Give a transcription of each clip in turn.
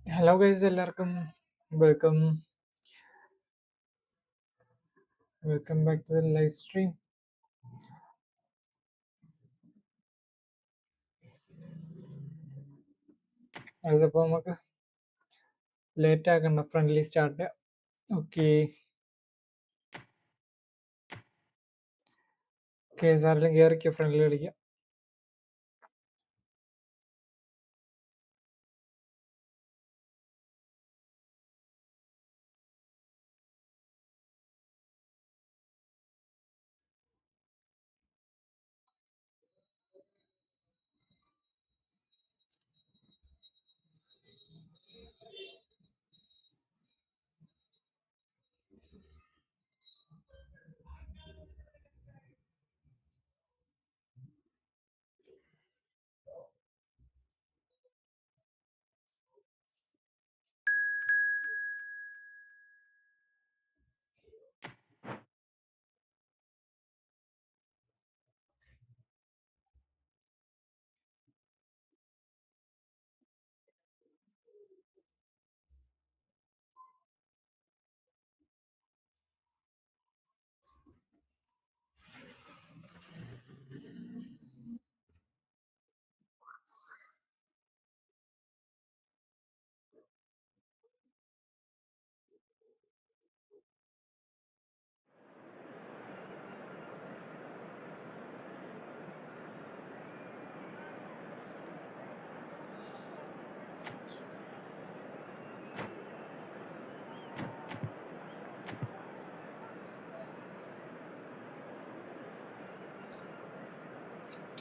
Hello guys, welcome welcome back to the live stream. അതിപ്പോൾ നമുക്ക് late ആക്കണ്ട, friendly start ചെയ്യാം. ഓക്കെ സാറിലും കയറിക്കോ, ഫ്രണ്ട്ലി കളിക്കാം.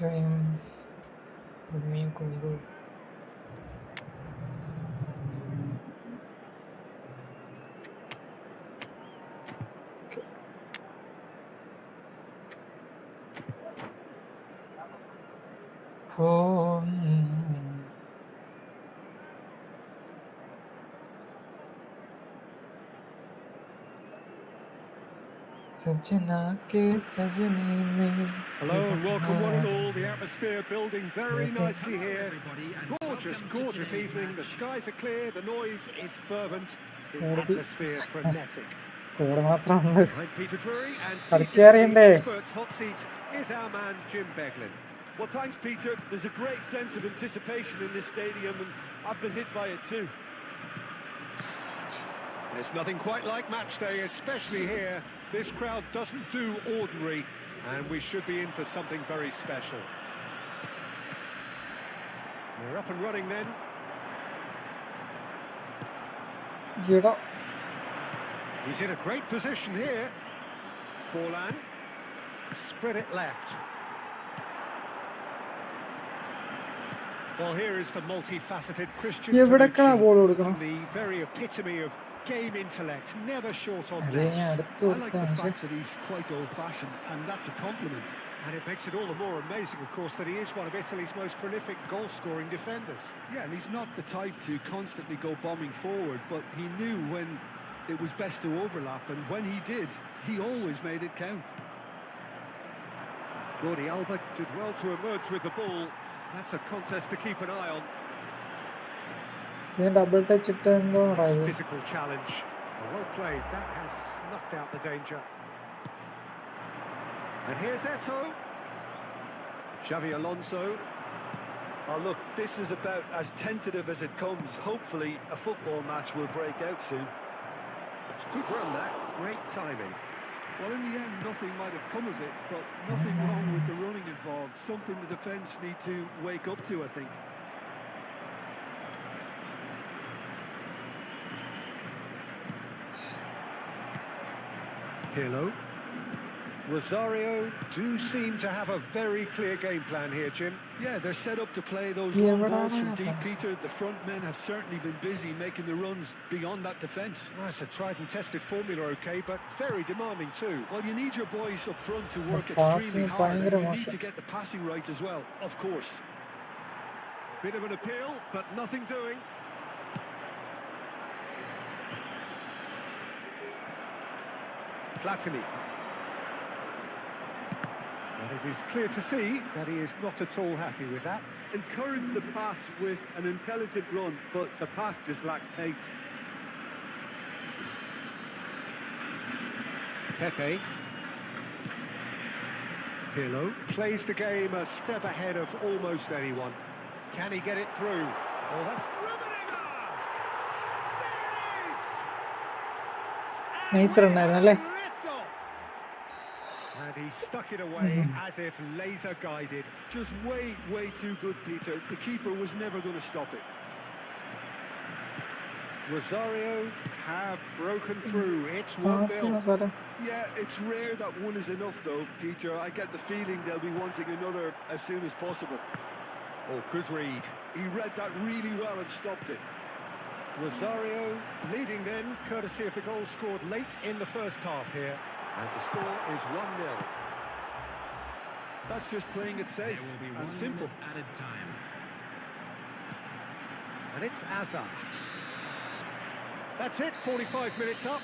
ടൈം മീൻ കൊണ്ടു सजना के सजनी में. Hello and welcome one and all. The atmosphere building very nicely here. Gorgeous evening. The skies are clear. The noise is fervent. The atmosphere frenetic. I'm Peter Drury and seated in the experts' hot seat is our man Jim Beglin. Well, thanks, Peter. There's a great sense of anticipation in this stadium, and I've been hit by it too. There's nothing quite like match day, especially here. This crowd doesn't do ordinary, and we should be in for something very special. We're up and running then. He's in a great position here. Forlan. Spread it left. Well, here is the multifaceted Christian Panucci, the very epitome of game intellect, never short on net. I like the fact that he's quite old-fashioned, and that's a compliment. And it makes it all the more amazing, of course, that he is one of Italy's most prolific goal-scoring defenders. Yeah, and he's not the type to constantly go bombing forward, but he knew when it was best to overlap, and when he did, he always made it count. Jordi Alba did well to emerge with the ball. That's a contest to keep an eye on. Nice physical challenge. Well played. That has snuffed out the danger. And here's Eto. Xavi Alonso. Oh, look, this is about as tentative as it comes. Hopefully, a football match will break out soon. It's good run, that. Great timing. Well, in the end, nothing might have come of it, but nothing wrong with the running involved. Something the defence need to wake up to, I think. Pirlo. Rosario do seem to have a very clear game plan here, Jim. Yeah, they're set up to play those long balls from deep, Peter. The front men have certainly been busy making the runs beyond that defence. Well, it's a tried and tested formula, okay, but very demanding too. Well, you need your boys up front to work extremely hard, and you need to get the passing right as well, of course. Bit of an appeal, but nothing doing. Platini. And it is clear to see that he is not at all happy with that. Encouraged the pass with an intelligent run, but the pass just lacked pace. Pepe. Pirlo plays the game a step ahead of almost anyone. Can he get it through? Oh, that's riveting! Nice run ആയിരുന്നു അല്ലേ? And he stuck it away as if laser guided. Just way too good, Peter. The keeper was never going to stop it. Rosario have broken through. It's 1-0. Yeah, it's rare that one is enough, though, Peter. I get the feeling they'll be wanting another as soon as possible. Oh, good read. He read that really well and stopped it. Rosario leading then, courtesy of the goal scored late in the first half here. And the score is 1-0. That's just playing it safe and simple. Added time. And it's Azar. That's it, 45 minutes up.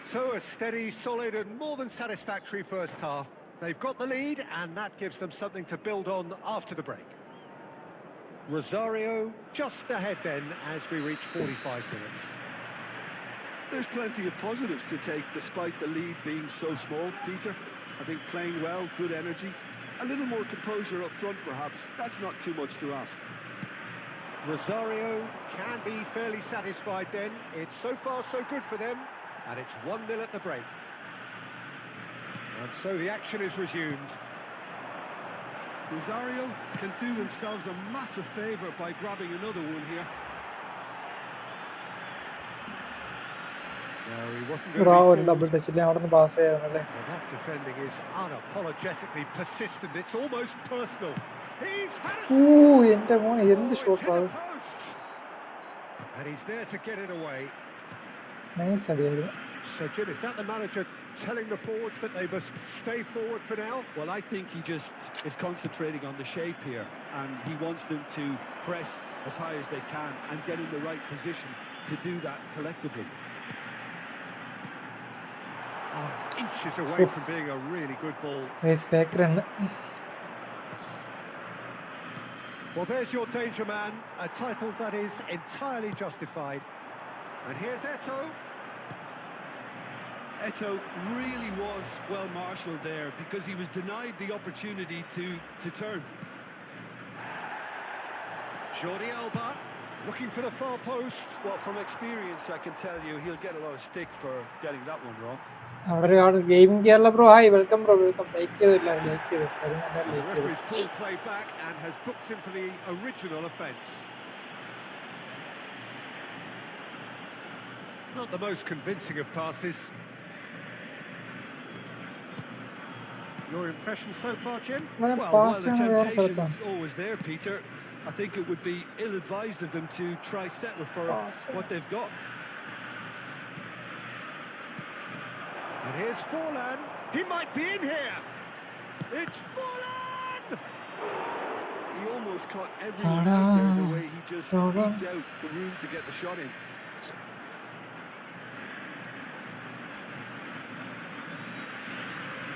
So a steady, solid and more than satisfactory first half. They've got the lead and that gives them something to build on after the break. Rosario just ahead then as we reach 45 minutes. There's plenty of positives to take despite the lead being so small, Peter. I think playing well, good energy, a little more composure up front perhaps. That's not too much to ask. Rosario can be fairly satisfied then. It's so far so good for them. And it's 1-0 at the break. And so the action is resumed. Rosario can do themselves a massive favour by grabbing another one here. No, he wasn't going to be double ടച്ചിൽ അവിടെ നിന്ന് pass ചെയ്യാന്നല്ലേ? well, that defending is unapologetically persistent. It's almost personal. He's had a എൻ്റെ മോനെ എന്ത് shot അത്. And he's there to get it away. Nice അടിയായിരുന്നു. So Jim, is that the manager telling the forwards that they must stay forward for now? Well, I think he just is concentrating on the shape here and he wants them to press as high as they can and get in the right position to do that collectively. Oh, it's inches away from being a really good ball. It's back run. Well, there's your danger man, a title that is entirely justified. And here's Eto'o. Eto'o really was well marshalled there because he was denied the opportunity to turn. Jordi Alba looking for the far post. Well, from experience, I can tell you he'll get a lot of stick for getting that one wrong. അവിടെ game Kerala bro hi welcome bro welcome like ചെയ്തില്ല like ചെയ്തു The referee's pulled play back and has booked him for the original offence. Not the most convincing of passes. Your impression so far, Jim? Well, while the temptation's always there, Peter, I think it would be ill-advised of them to try settle for what they've got. And here's Forlan. He might be in here. It's Forlan! He almost caught everyone out there the way he just eked out the room to get the shot in.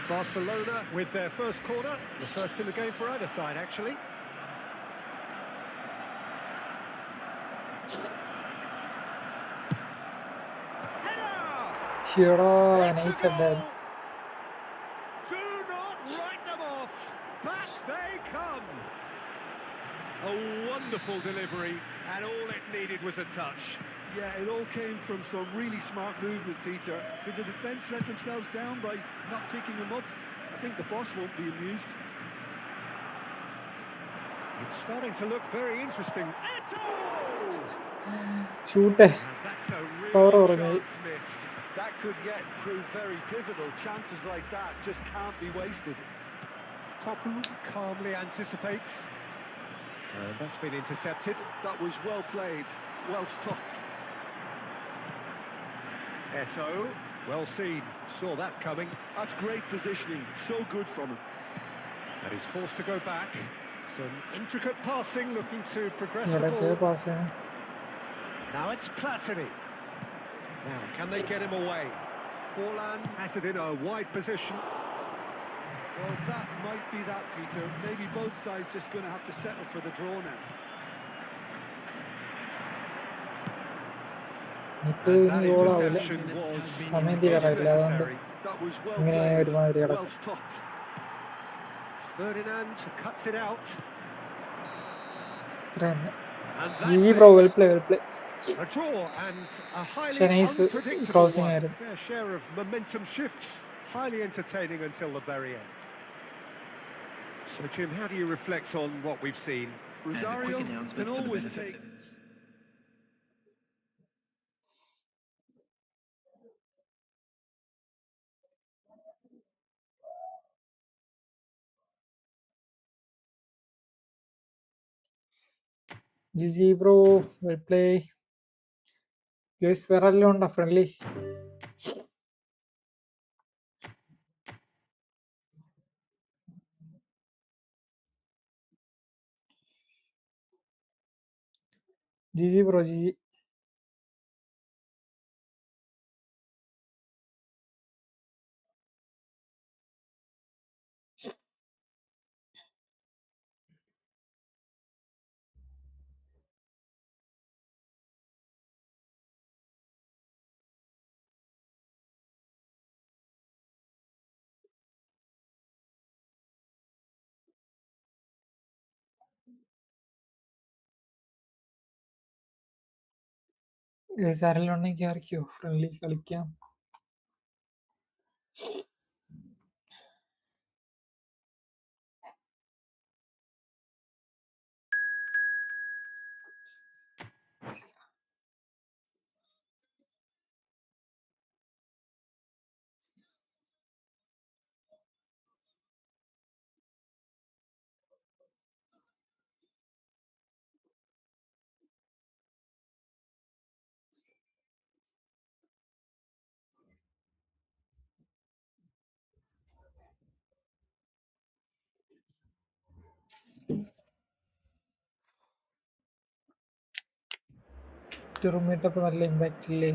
Barcelona with their first corner, the first in the game for either side, actually. Nice and dead. Do not write them off. Back they come. A wonderful delivery, and all it needed was a touch. Yeah, it all came from some really smart movement, Peter. Did the defence let themselves down by not picking him up? I think the boss won't be amused. It's starting to look very interesting. Eto'o! Shoot. That's a real chance missed. That could yet prove very pivotal. Chances like that just can't be wasted. Koku calmly anticipates. And that's been intercepted. That was well played, well stopped. Eto'o, well seen, saw that coming. That's great positioning, so good from him. And he's forced to go back. Some intricate passing, looking to progress the ball. Now it's Platini. Now, can they get him away? Forlan has it in a wide position. Well, that might be that, Peter. Maybe both sides just going to have to settle for the draw now. And that interception was necessary. That was well played. Well stopped. Ferdinand cuts it out. And GG bro, well play. A draw and a highly unpredictable one. Their share of momentum shifts. Highly entertaining until the very end. So, Jim, how do you reflect on what we've seen? Rosario can always take... GG bro, well play. Guys, where are you on the friendly? GG bro, GG. Guys, ആരെല്ലാം ഉണ്ടെങ്കിൽ ആർക്കോ friendly കളിക്കാം. Roommate നല്ല impact ഇല്ലേ?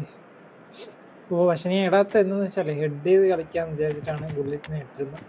ഓ പക്ഷെ ഞാൻ ഇടാത്ത എന്താണെന്ന് വെച്ചാൽ ഹെഡ് ചെയ്ത് കളിക്കാന്ന് വിചാരിച്ചിട്ടാണ് ബുള്ളറ്റിനെ ഇട്ടിരുന്നത്.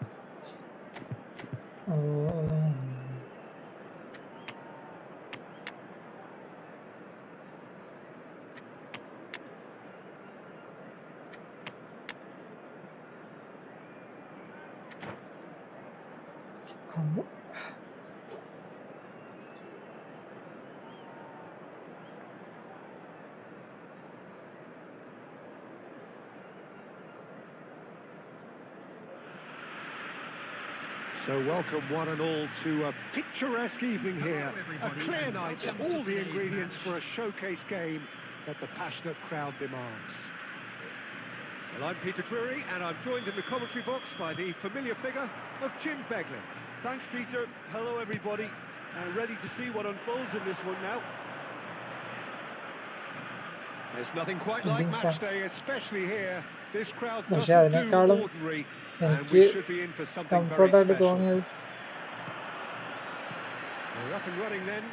So welcome one and all to a picturesque evening here. A clear night, all the ingredients for a showcase game that the passionate crowd demands. Well, I'm Peter Drury and I'm joined in the commentary box by the familiar figure of Jim Beglin. Thanks, Peter. Hello, everybody. Ready to see what unfolds in this one now. There's nothing quite like match day, especially here. This crowd doesn't do ordinary. And we should be in for something very special. We're up and running then.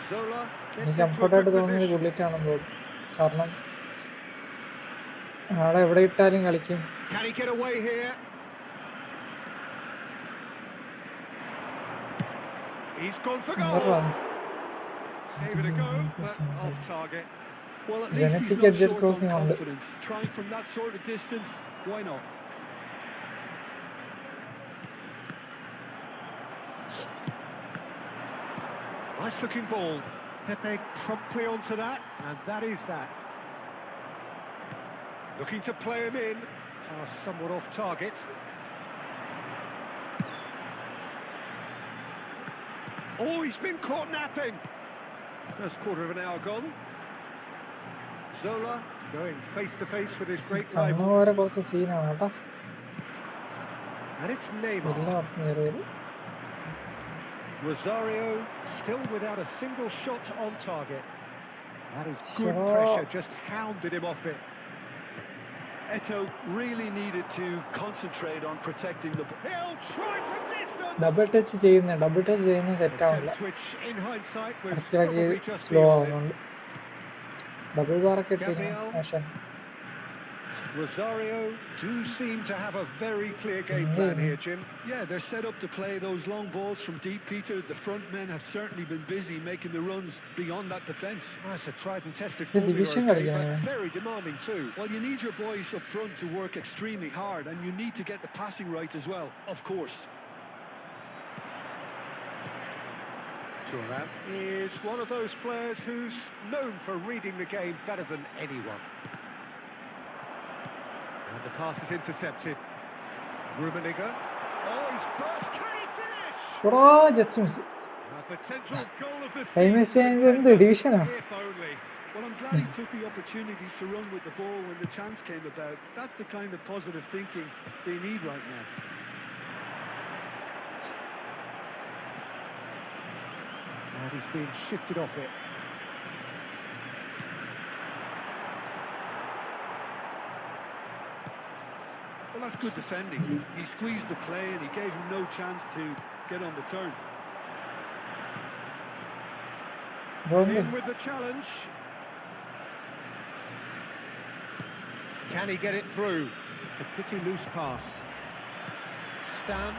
Zola gets into a good position. Can he get away here? He's gone for goal. Gave it a go, but off target. Well, at least he's not short on confidence. Trying from that sort of distance, why not? Nice looking ball. Pepe promptly onto that, and that is that. Looking to play him in. Somewhat off target. Oh, he's been caught napping. First quarter of an hour gone. Zola going face to face with his great rival. And it's Neymar. Rosario still without a single shot on target. That is good pressure, just hounded him off it. Eto really needed to concentrate on protecting the ball. He'll try from distance. Double touch set ആവില്ല. Which in hindsight was probably just slow ആവുന്നുണ്ട്. Double bar ഒക്കെ ഇട്ടിരുന്നു. Rosario do seem to have a very clear game plan here, Jim. Yeah, they're set up to play those long balls from deep, Peter. The front men have certainly been busy making the runs beyond that defence. That's a tried and tested The formula, division okay, കളിക്കണം but ഇവൻ. very demanding too. Well, you need your boys up front to work extremely hard, and you need to get the passing right as well, of course. Thuram is one of those players who's known for reading the game better than anyone. And the pass is intercepted. Rummenigge. Oh, he's burst. Can he finish? Oh, just miss. A potential goal of the Time is changed in the division. If only. Well, I'm glad he took the opportunity to run with the ball when the chance came about. That's the kind of positive thinking they need right now. And he's being shifted off it. Well, that's good defending. He squeezed the play and he gave him no chance to get on the turn. In with the challenge. Can he get it through? It's a pretty loose pass. Stan.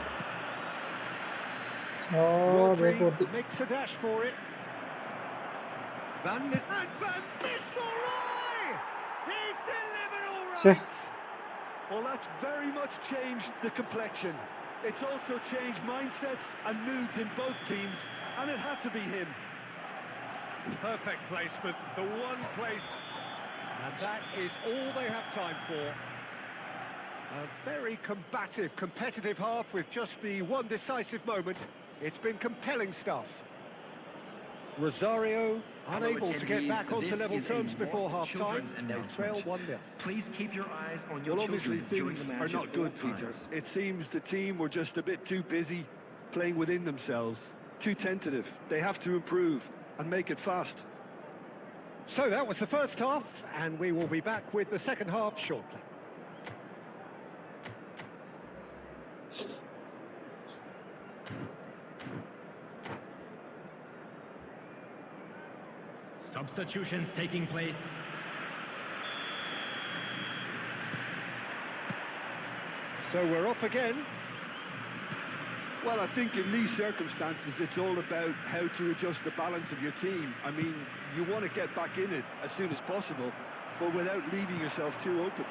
Oh, Rodri very good. makes a dash for it. Van Nistelrooy! He's delivered all right! Che. Well, that's very much changed the complexion. It's also changed mindsets and moods in both teams, and it had to be him. Perfect placement, the one place. And that is all they have time for. A very combative, competitive half with just the one decisive moment. It's been compelling stuff. Rosario unable to get back onto level terms before half-time. They trail 1-0. Please keep your eyes on your Well, obviously children during the things match are at not all good, Peter. times. It seems the team were just a bit too busy playing within themselves. Too tentative. They have to improve and make it fast. So that was the first half, and we will be back with the second half shortly. Substitutions taking place. So we're off again. Well, I think in these circumstances, it's all about how to adjust the balance of your team. I mean, you want to get back in it as soon as possible, but without leaving yourself too open.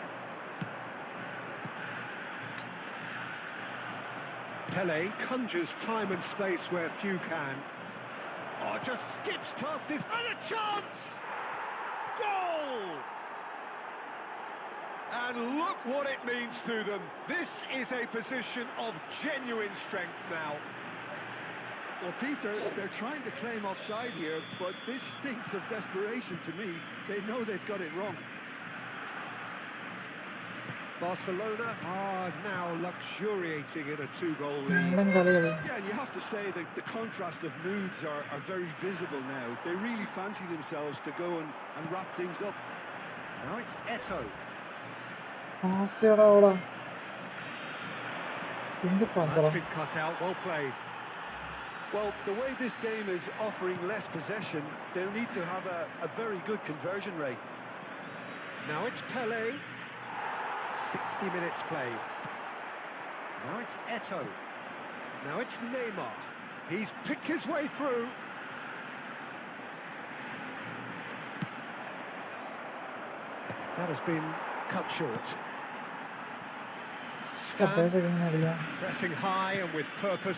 Pele conjures time and space where few can. Oh, just skips past this, and a chance! Goal! And look what it means to them. This is a position of genuine strength now. Well, Peter, they're trying to claim offside here, but this stinks of desperation to me. They know they've got it wrong. Barcelona are now luxuriating in a two-goal lead. Yeah, and you have to say that the contrast of moods are very visible now. They really fancy themselves to go and wrap things up. Now it's Eto'o. That's That's been cut out, well played. Well, the way this game is offering less possession, they'll need to have a very good conversion rate. Now it's Pele. 60 minutes played. Now it's Eto'o. Now it's Neymar. He's picked his way through. That has been cut short. Stan pressing high and with purpose.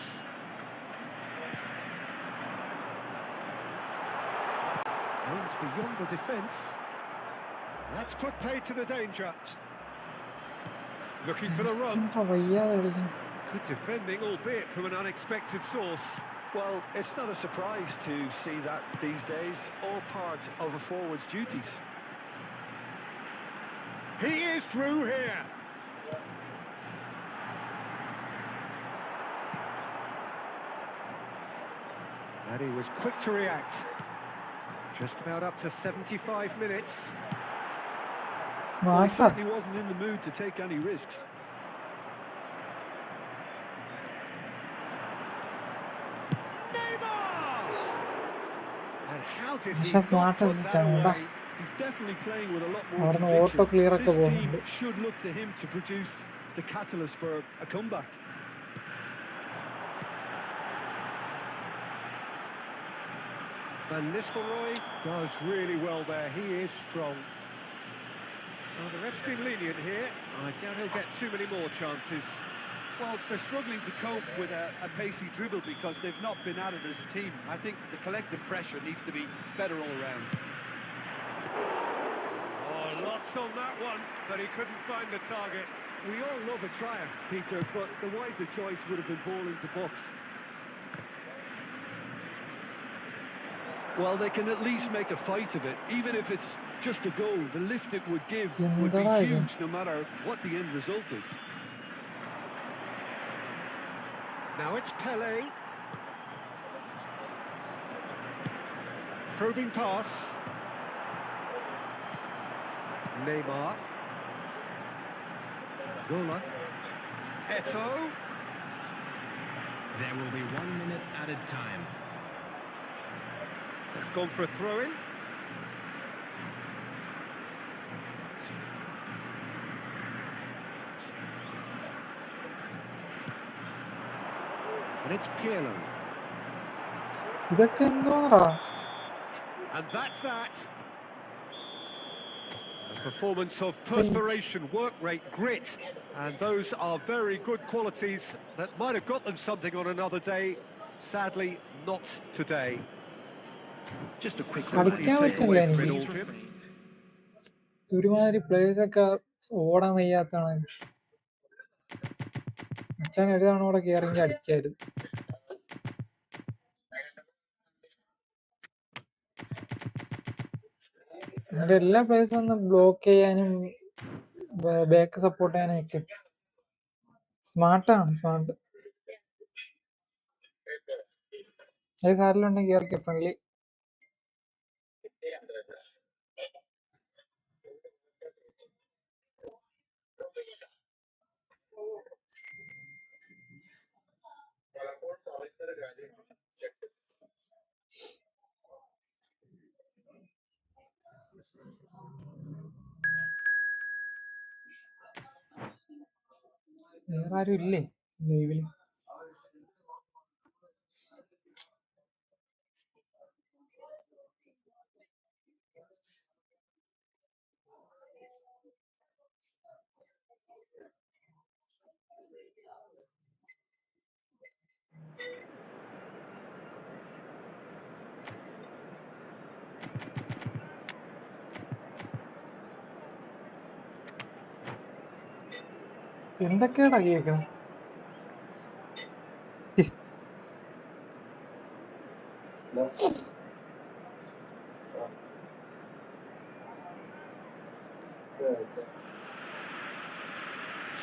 Oh, it's beyond the defence. That's put paid to the danger. Looking for the run. Good defending, albeit from an unexpected source. Well, it's not a surprise to see that these days, all part of a forward's duties. He is through here. And he was quick to react. Just about up to 75 minutes. Well, he certainly wasn't in the mood to take any risks. Neymar! And how did he Just not smart put as that Shammu. away? He's definitely playing with a lot more അവിടുന്ന് conviction. Auto clear ഒക്കെ This team പോകുന്നുണ്ട്. should look to him to produce the catalyst for a comeback. Van Nistelrooy does really well there. He is strong. Well, the ref's been lenient here. I doubt he'll get too many more chances. Well, they're struggling to cope with a pacey dribble because they've not been at it as a team. I think the collective pressure needs to be better all around. Oh, lots on that one, but he couldn't find the target. We all love a triumph, Peter, but the wiser choice would have been ball into box. Well, they can at least make a fight of it. Even if it's just a goal, the lift it would give would be huge no matter what the end result is. Now it's Pele. Probing pass. Neymar. Zola. Eto'o. There will be 1 minute added time. It's gone for a throw-in. And it's Pirlo. ഇതൊക്കെ എന്തുവാടാ? And that's that. A performance of perspiration, work rate, grit. And those are very good qualities that might have got them something on another day. Sadly, not today. Just a quick കളിക്കാൻ പറ്റില്ല എനിക്ക്. ഒരുമാതിരി players ഒക്കെ ഓടാൻ വയ്യാത്താണ്. അച്ഛൻ ഒരു തവണ കൂടെ കയറിയെങ്കിൽ അടിക്കായിരുന്നു. എന്നിട്ട് എല്ലാ പ്ലേയേഴ്സും ഒന്ന് ബ്ലോക്ക് ചെയ്യാനും ബാക്ക് സപ്പോർട്ട് ചെയ്യാനും ഒക്കെ സ്മാർട്ടാണ്. സ്മാർട്ട് ഏത് സാരിലുണ്ടെങ്കിൽ കയറിക്കുക ഫ്രണ്ട്ലി. വേറെ ആരും ഇല്ലേ ലൈവില്? എന്തൊക്കെയാടാ കേൾക്കണം?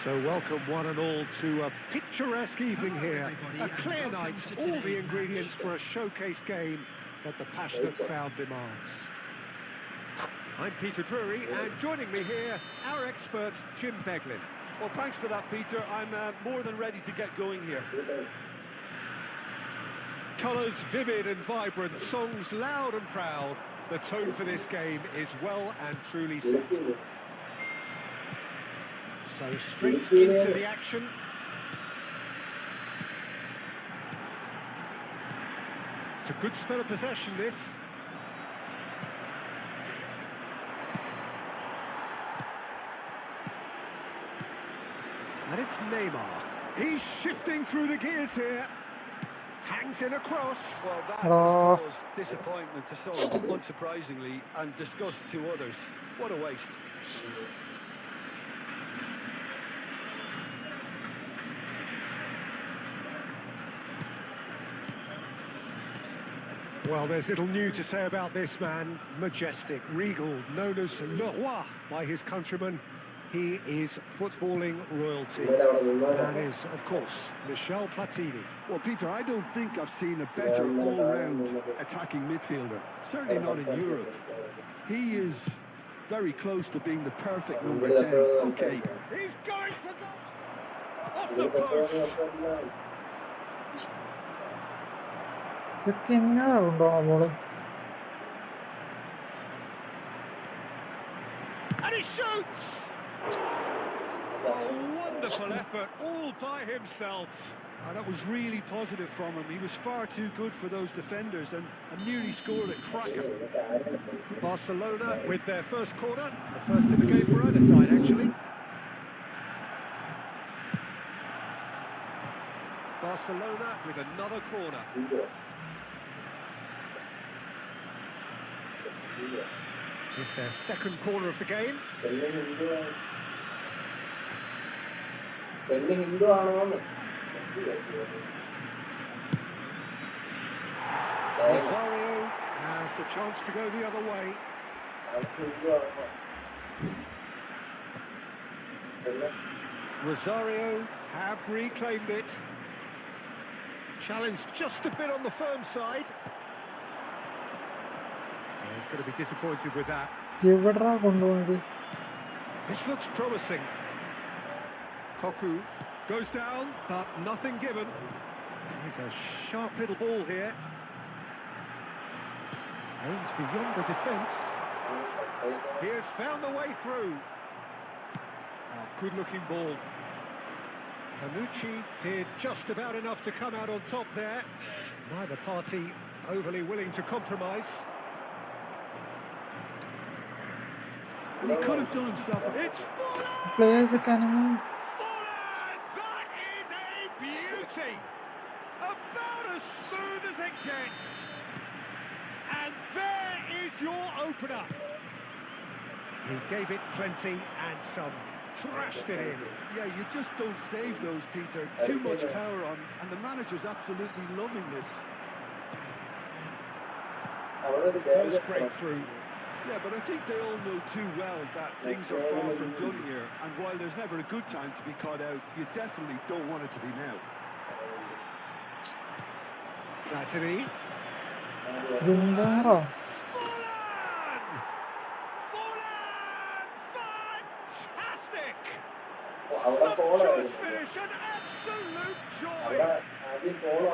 So welcome one and all to a picturesque evening here. A clear night, all the ingredients for a showcase game that the passionate crowd demands. I'm Peter Drury, and joining me here, our expert, Jim Beglin. Well, thanks for that, Peter. I'm more than ready to get going here. Colours vivid and vibrant, songs loud and proud. The tone for this game is well and truly set. So straight into the action. It's a good spell of possession, this. And it's Neymar. He's shifting through the gears here. Hangs in across. Well, that has caused disappointment to some, unsurprisingly, and disgust to others. What a waste. Well, there's little new to say about this man. Majestic, regal, known as Le Roi by his countrymen. He is footballing royalty. That is, of course, Michel Platini. Well, Peter, I don't think I've seen a better all-round attacking midfielder. Certainly not in Europe. He is very close to being the perfect number 10. Okay. He's going for goal! Off the post! ഇതൊക്കെ എങ്ങനെയാ കൊണ്ടുപോകണം ball? And he shoots! A wonderful effort, all by himself. And that was really positive from him. He was far too good for those defenders and nearly scored a cracker. Barcelona with their first corner, the first in the game for either side, actually. Barcelona with another corner. It's their second corner of the game. Rosario has the chance to go the other way. Rosario have reclaimed it. Challenged just a bit on the firm side. Oh, he's going to be disappointed with that. This looks promising. Koku goes down, but nothing given. He's a sharp little ball here. Aims beyond the defence. He has found the way through. Oh, good-looking ball. Tanucci did just about enough to come out on top there. Neither party overly willing to compromise. And he could have done himself a... It's Fuller! Players are coming. Fuller! That is a beauty! About as smooth as it gets. And there is your opener. He gave it plenty and some. Thrashed it in. Yeah, you just don't save those, Peter. Too much power on, and the manager's absolutely loving this. First breakthrough. Yeah, but I think they all know too well that things are far from done here, and while there's never a good time to be caught out, you definitely don't want it to be now. Platini. Vindaro. Sumptuous finish, an absolute joy.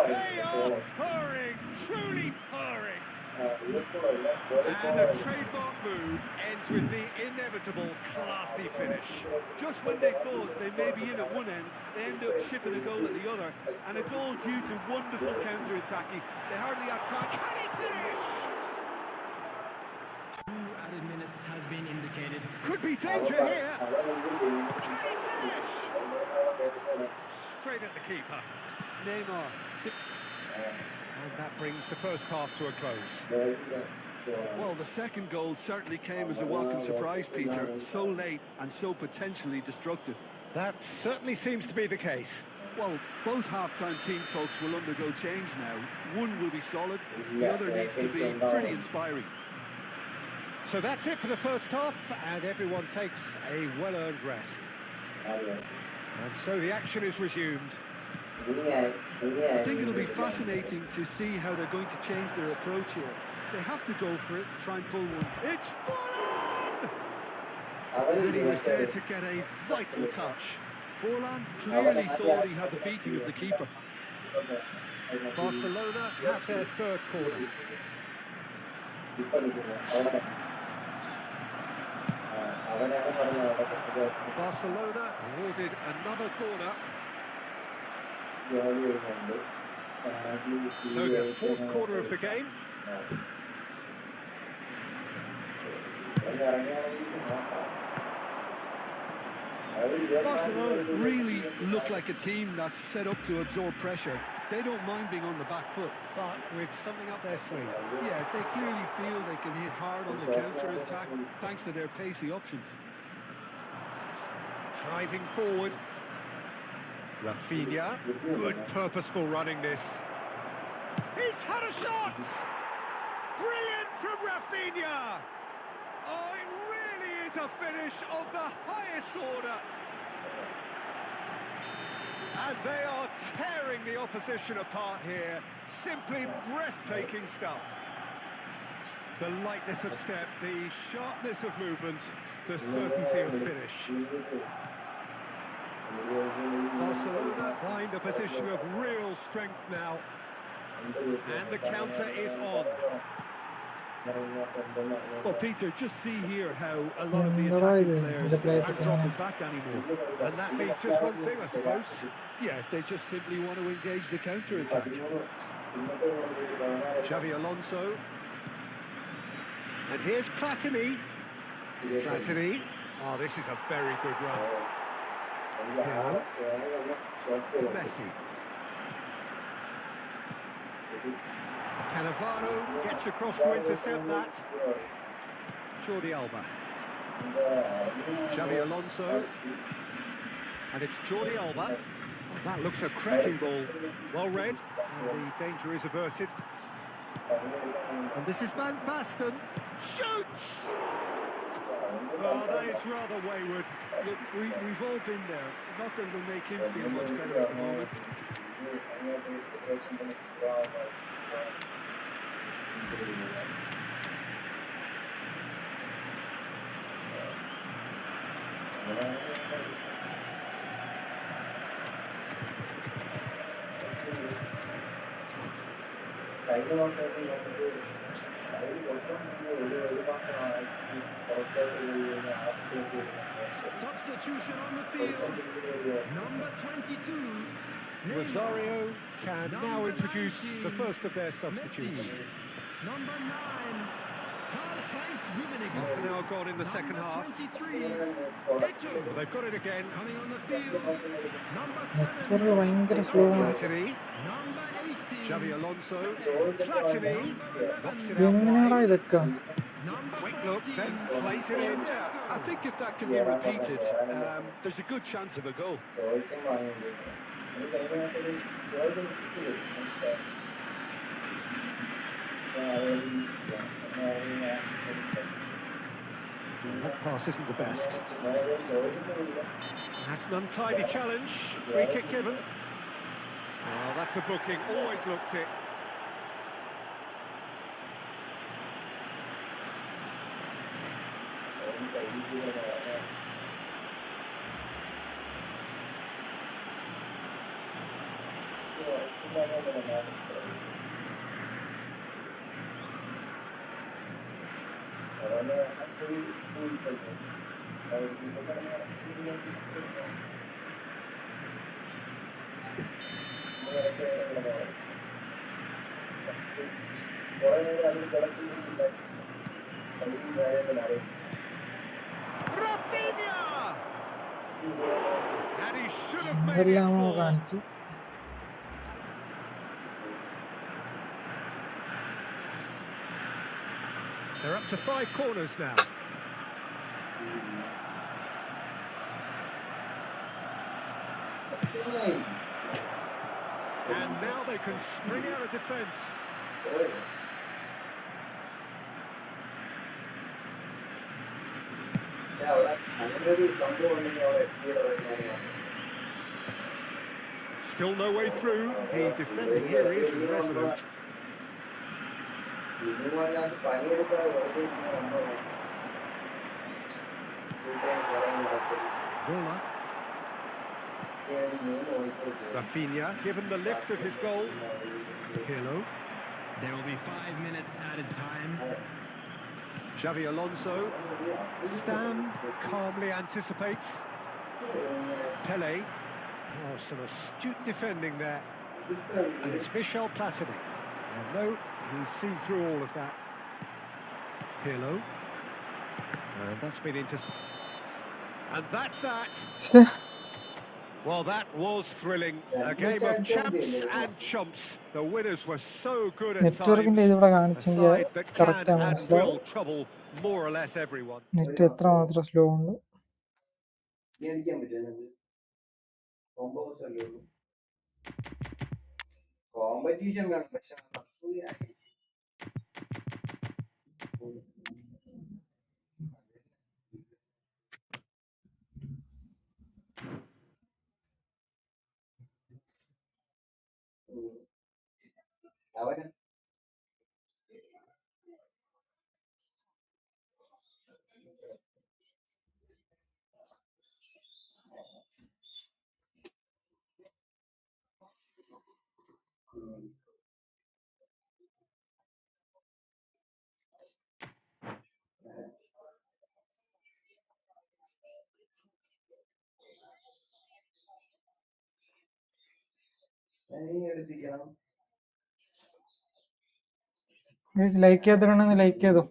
They are purring, truly purring. And a trademark move ends with the inevitable classy finish. Just when they thought they may be in at one end, they end up shipping a goal at the other, and it's all due to wonderful counter-attacking. They hardly have time. Can he finish? 2 added minutes has been indicated. Could be danger here. Can he finish? Straight at the keeper. Neymar. And that brings the first half to a close. Well, the second goal certainly came as a welcome surprise, Peter. So late and so potentially destructive. That certainly seems to be the case. Well, both half-time team talks will undergo change now. One will be solid, the other needs to be pretty inspiring. So that's it for the first half, and everyone takes a well-earned rest. And so the action is resumed. I think it'll be fascinating to see how they're going to change their approach here. They have to go for it, try and pull one. It's Forlan! And he was there to get a vital touch. Forlan clearly thought he had the beating of the keeper. Barcelona have their third corner. Barcelona awarded another corner. So the fourth corner of the game. Barcelona really look like a team that's set up to absorb pressure. They don't mind being on the back foot. But with something up their sleeve. Yeah, they clearly feel they can hit hard on the counter-attack thanks to their pacey options. Driving forward. Rafinha, good purposeful running this. He's had a shot! Brilliant from Rafinha! Oh, it really is a finish of the highest order. And they are tearing the opposition apart here. Simply breathtaking stuff. The lightness of step, the sharpness of movement, the certainty of finish. Barcelona find a position of real strength now. And the counter is on. Well, Peter, just see here how a lot of the attacking players aren't dropping back anymore. And that means just one thing, I suppose. Yeah, they just simply want to engage the counter-attack. Xavi Alonso. And here's Platini. Platini. Oh, this is a very good run. Pirlo. Messi. Cannavaro gets across to intercept that. Jordi Alba. Xavi Alonso. And it's Jordi Alba. Oh, that looks a cracking ball. Well read. And the danger is averted. And this is Van Basten. Shoots! Oh, that is rather wayward. Look, we've all been there. Nothing will make him feel much better at the moment. Substitution on the field. Number 22. Rosario can now introduce the first of their substitutes. Number 9. Half an hour gone in the second half. 23. Well, they've got it again. Coming on the field. Number 7. ഭയങ്കര slow ആണ്. Platini. Number 18. Xavi Alonso. Platini. Knocks it out എങ്ങനെയാടാ wide. ഇതൊക്കെ? Quick look, then plays it in. Yeah, I think if that can be repeated, there's a good chance of a goal. That pass isn't the best. That's an untidy challenge. Free kick given. Oh, that's a booking. Always looked it. Rafinha! And he should have made it ഇതെല്ലാമോ four. കാണിച്ചു. They're up to 5 corners now. And now they can string out a defence. Still no way through. The defending here is resolute. Zola. Rafinha, given the lift of his goal. Pirlo. There will be 5 minutes added time. Xavi Alonso. Stam calmly anticipates. Pele. Oh, some astute defending there. And it's Michel Platini. And no, he's seen through all of that. Pirlo. And that's been and that's that. ശ്ശെ, Well, that was thrilling. A game of champs and chumps. The winners were so good at times. നെറ്റ്വർക്കിന്റെ ഇതിവിടെ A കാണിച്ചെങ്കിൽ side that can correct and മനസ്സിലാവും. will trouble more or less everyone. Net എത്ര മാത്രം slow ഉണ്ട്. Competition വേണം, പക്ഷെ അവന് like ചെയ്യാത്തവരാണെന്ന് like ചെയ്തോ.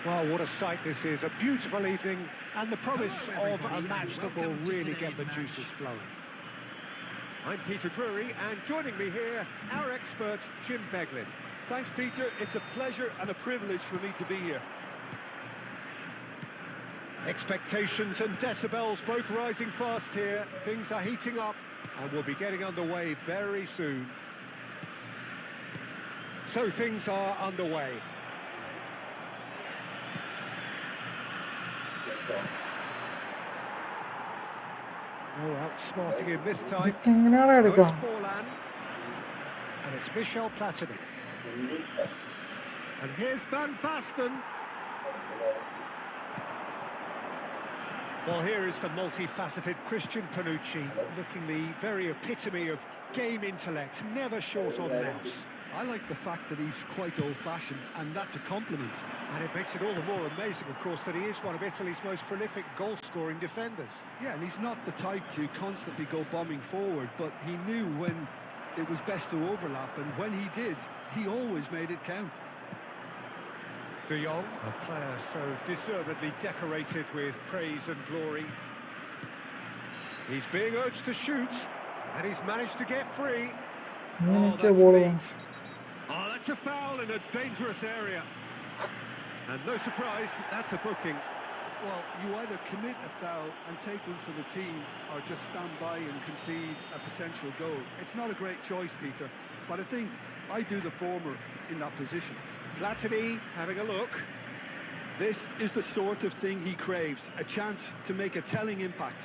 Well, what a sight this is. A beautiful evening and the promise of a match that will really get the juices flowing. I'm Peter Drury, and joining me here, our expert, Jim Beglin. Thanks, Peter. It's a pleasure and a privilege for me to be here. Expectations and decibels both rising fast here. Things are heating up and we'll be getting underway very soon. So things are underway. No outsmarting him this time. ഇതൊക്കെ എങ്ങനെയാണ് No, it's എടുക്കാം? Forlan. And it's Michel Platini. And here's Van Basten. Well, here is the multifaceted Christian Panucci, looking the very epitome of game intellect, never short on nous. I like the fact that he's quite old-fashioned, and that's a compliment. And it makes it all the more amazing, of course, that he is one of Italy's most prolific goal-scoring defenders. Yeah, and he's not the type to constantly go bombing forward, but he knew when it was best to overlap, and when he did, he always made it count. De Jong, a player so deservedly decorated with praise and glory. He's being urged to shoot, and he's managed to get free. ഇങ്ങനെയൊക്കെ that's ball neat. Oh, that's a foul in a dangerous area. And no surprise, that's a booking. Well, you either commit a foul and take one for the team, or just stand by and concede a potential goal. It's not a great choice, Peter, but I think I do the former in that position. Platini having a look. This is the sort of thing he craves, a chance to make a telling impact.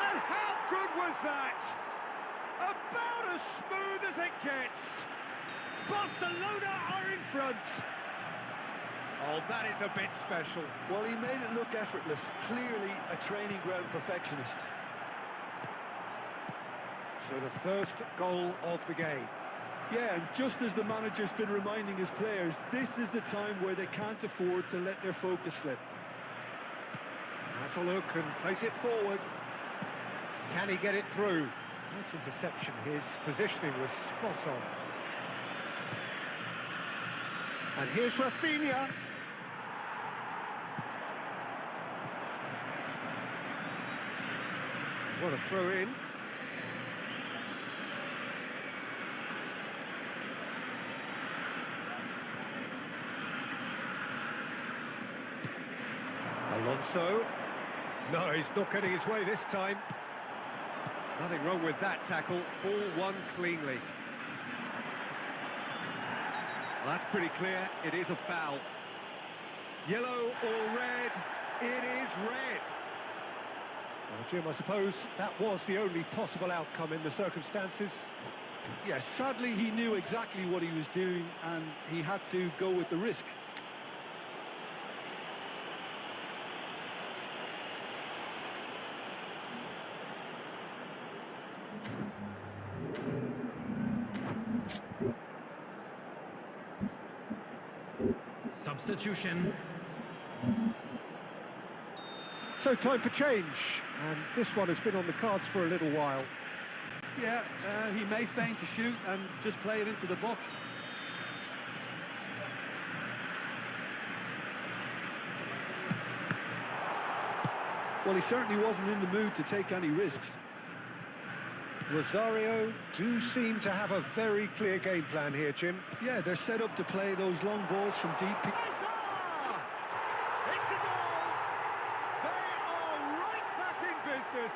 And how good was that? About as smooth as it gets. Barcelona are in front. Oh, that is a bit special. Well, he made it look effortless, clearly a training ground perfectionist. So the first goal of the game. Yeah, and just as the manager's been reminding his players, this is the time where they can't afford to let their focus slip. Has a look and plays it forward. Can he get it through? Nice interception. His positioning was spot on. And here's Rafinha. What a throw in. Alonso. No, he's not getting his way this time. Nothing wrong with that tackle. Ball won cleanly. Well, that's pretty clear. It is a foul. Yellow or red? It is red. Well, Jim, I suppose that was the only possible outcome in the circumstances. Yes, sadly he knew exactly what he was doing and he had to go with the risk. Substitution. So time for change, and this one has been on the cards for a little while. Yeah, he may feign to shoot and just play it into the box. Well, he certainly wasn't in the mood to take any risks. Rosario do seem to have a very clear game plan here, Jim. Yeah, they're set up to play those long balls from deep. It's a goal! They are right back in business.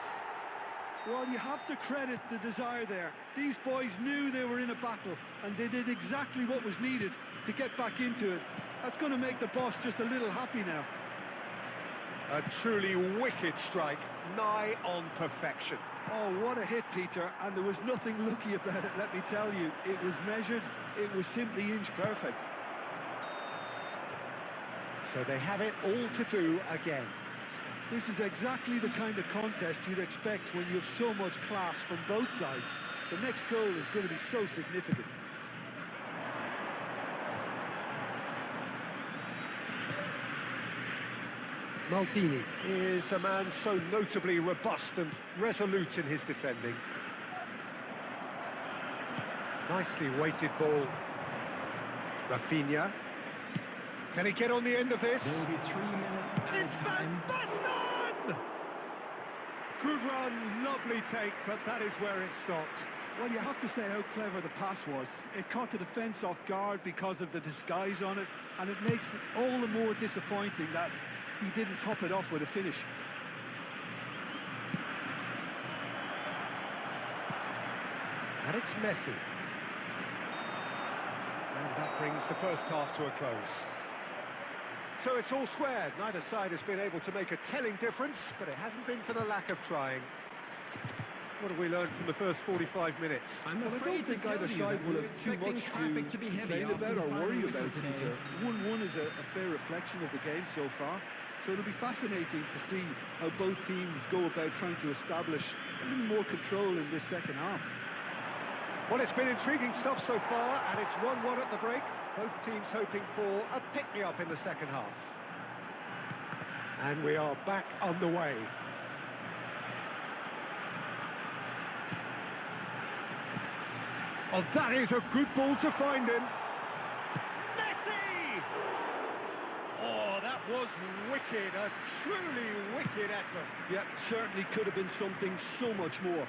Well, you have to credit the desire there. These boys knew they were in a battle, and they did exactly what was needed to get back into it. That's going to make the boss just a little happy now. A truly wicked strike, nigh on perfection. Oh, what a hit, Peter, and there was nothing lucky about it, let me tell you. It was measured, it was simply inch perfect. So they have it all to do again. This is exactly the kind of contest you'd expect when you have so much class from both sides. The next goal is going to be so significant. Maldini is a man so notably robust and resolute in his defending. Nicely weighted ball. Rafinha. Can he get on the end of this? There will be 3 minutes added It's time. Van Basten! Good run, lovely take, but that is where it stopped. Well, you have to say how clever the pass was. It caught the defence off guard because of the disguise on it, and it makes it all the more disappointing that he didn't top it off with a finish. And it's Messi. And that brings the first half to a close. So it's all squared. Neither side has been able to make a telling difference, but it hasn't been for the lack of trying. What have we learned from the first 45 minutes? I'm Well, I afraid don't think to tell either you side that will we're have too expecting much traffic to be to heavy complain after about the or final worry whistle about, today. Peter. 1-1 is a fair reflection of the game so far, so it'll be fascinating to see how both teams go about trying to establish a little more control in this second half. Well, it's been intriguing stuff so far, and it's 1-1 at the break. Both teams hoping for a pick-me-up in the second half. And we are back underway. Oh, that is a good ball to find him. Messi! Oh, that was wicked, a truly wicked effort. Yeah, certainly could have been something so much more.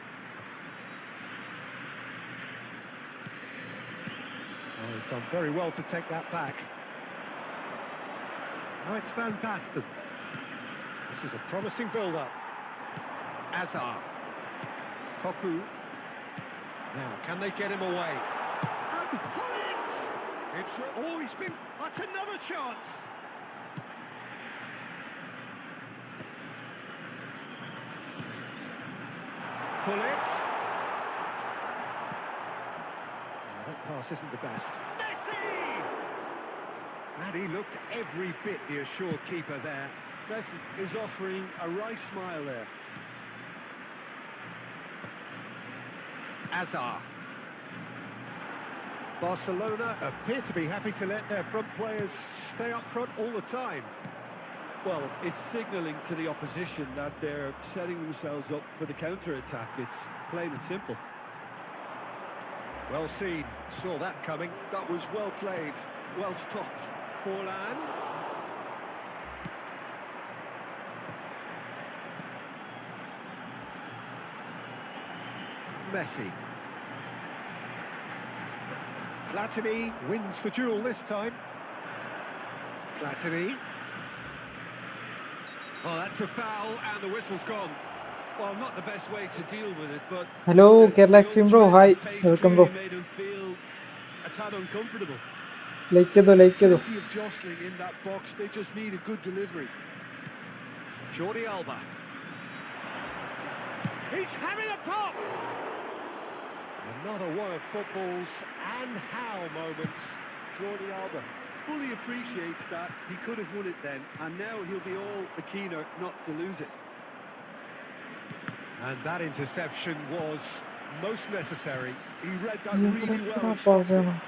Oh, he's done very well to take that back. Now it's Van Basten. This is a promising build-up. Azar. Koku. Now, can they get him away? And Hullet! It's... Oh, he's been... That's another chance! Hullet. That pass isn't the best. Messi! And he looked every bit the assured keeper there. Messi is offering a wry smile there. Azar. Barcelona appear to be happy to let their front players stay up front all the time. Well, it's signalling to the opposition that they're setting themselves up for the counter-attack. It's plain and simple. Well seen, saw that coming. That was well played, well stopped. Forlan. Messi. Platini wins the duel this time. Platini. Oh, that's a foul, and the whistle's gone. Well, not the best way to deal with it, but... Hello, the Kerala Extreme bro. Hi, pace welcome bro. clearly made him feel a tad uncomfortable. Like kado, like kado. Plenty of jostling in that box, they just need a good delivery. Jordi Alba. He's having a pop! Another one of football's and how moments. Jordi Alba fully appreciates that he could have won it then, and now he'll be all the keener not to lose it. And that interception was most necessary. He read that really well and stopped it. Pause.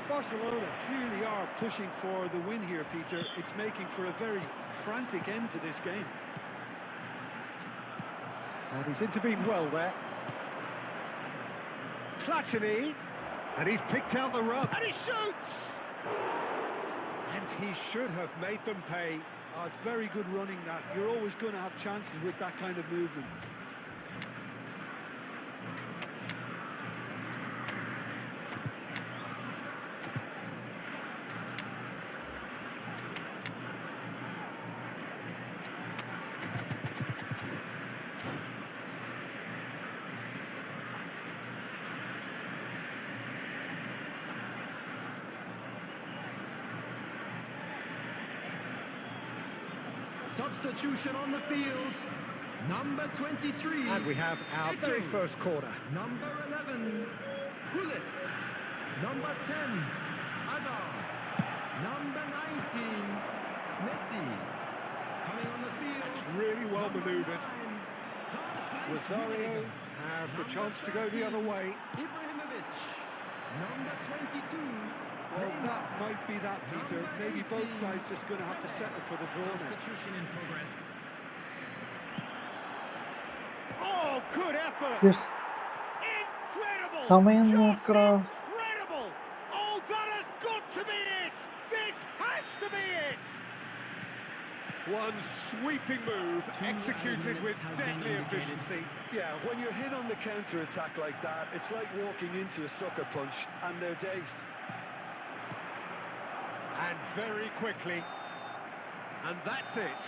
Barcelona clearly are pushing for the win here, Peter. It's making for a very frantic end to this game. And he's intervened well there. Platini, and he's picked out the rub, and he shoots! And he should have made them pay. Oh, it's very good running that. You're always going to have chances with that kind of movement. Substitution on the field. Number 23. And we have our very first corner. Number 11, Gullit. Number 10, Hazard. Number 19, Messi. Coming on the field. It's really well manoeuvred. Rosario Rosario has the chance to go the other way. Ibrahimovic. Number 22. Well, that might be that, Peter. Maybe both sides just going to have to settle for the draw now. Substitution in progress. Oh, good effort! Yes. Incredible! സമയം Just നോക്കടാ. incredible! Oh, that has got to be it! This has to be it! One sweeping move, executed with deadly efficiency. Yeah, when you're hit on the counter-attack like that, it's like walking into a sucker punch and they're dazed. And very quickly. And that's it.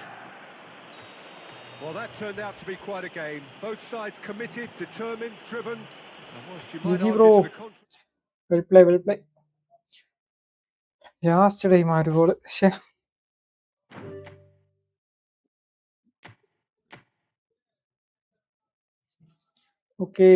Well, that turned out to be quite a game. Both sides committed, determined, driven. And whilst you might Easy, argue bro. to the contrary, Well play. Last time ആ ഒരു ഗോള്. Okay,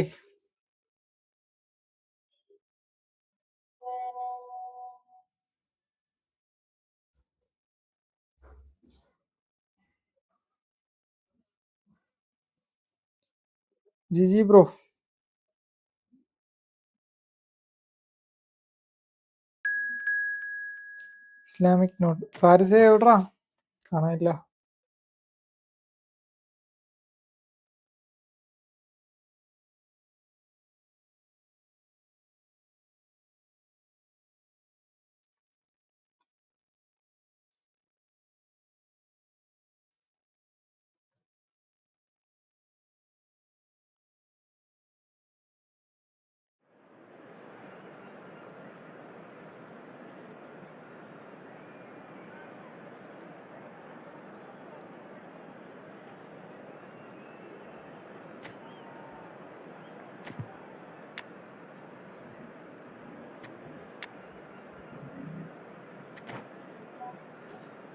GG bro. Islamic നോട്ട് ഫാരിസെ എവിടാ? കാണാനില്ല.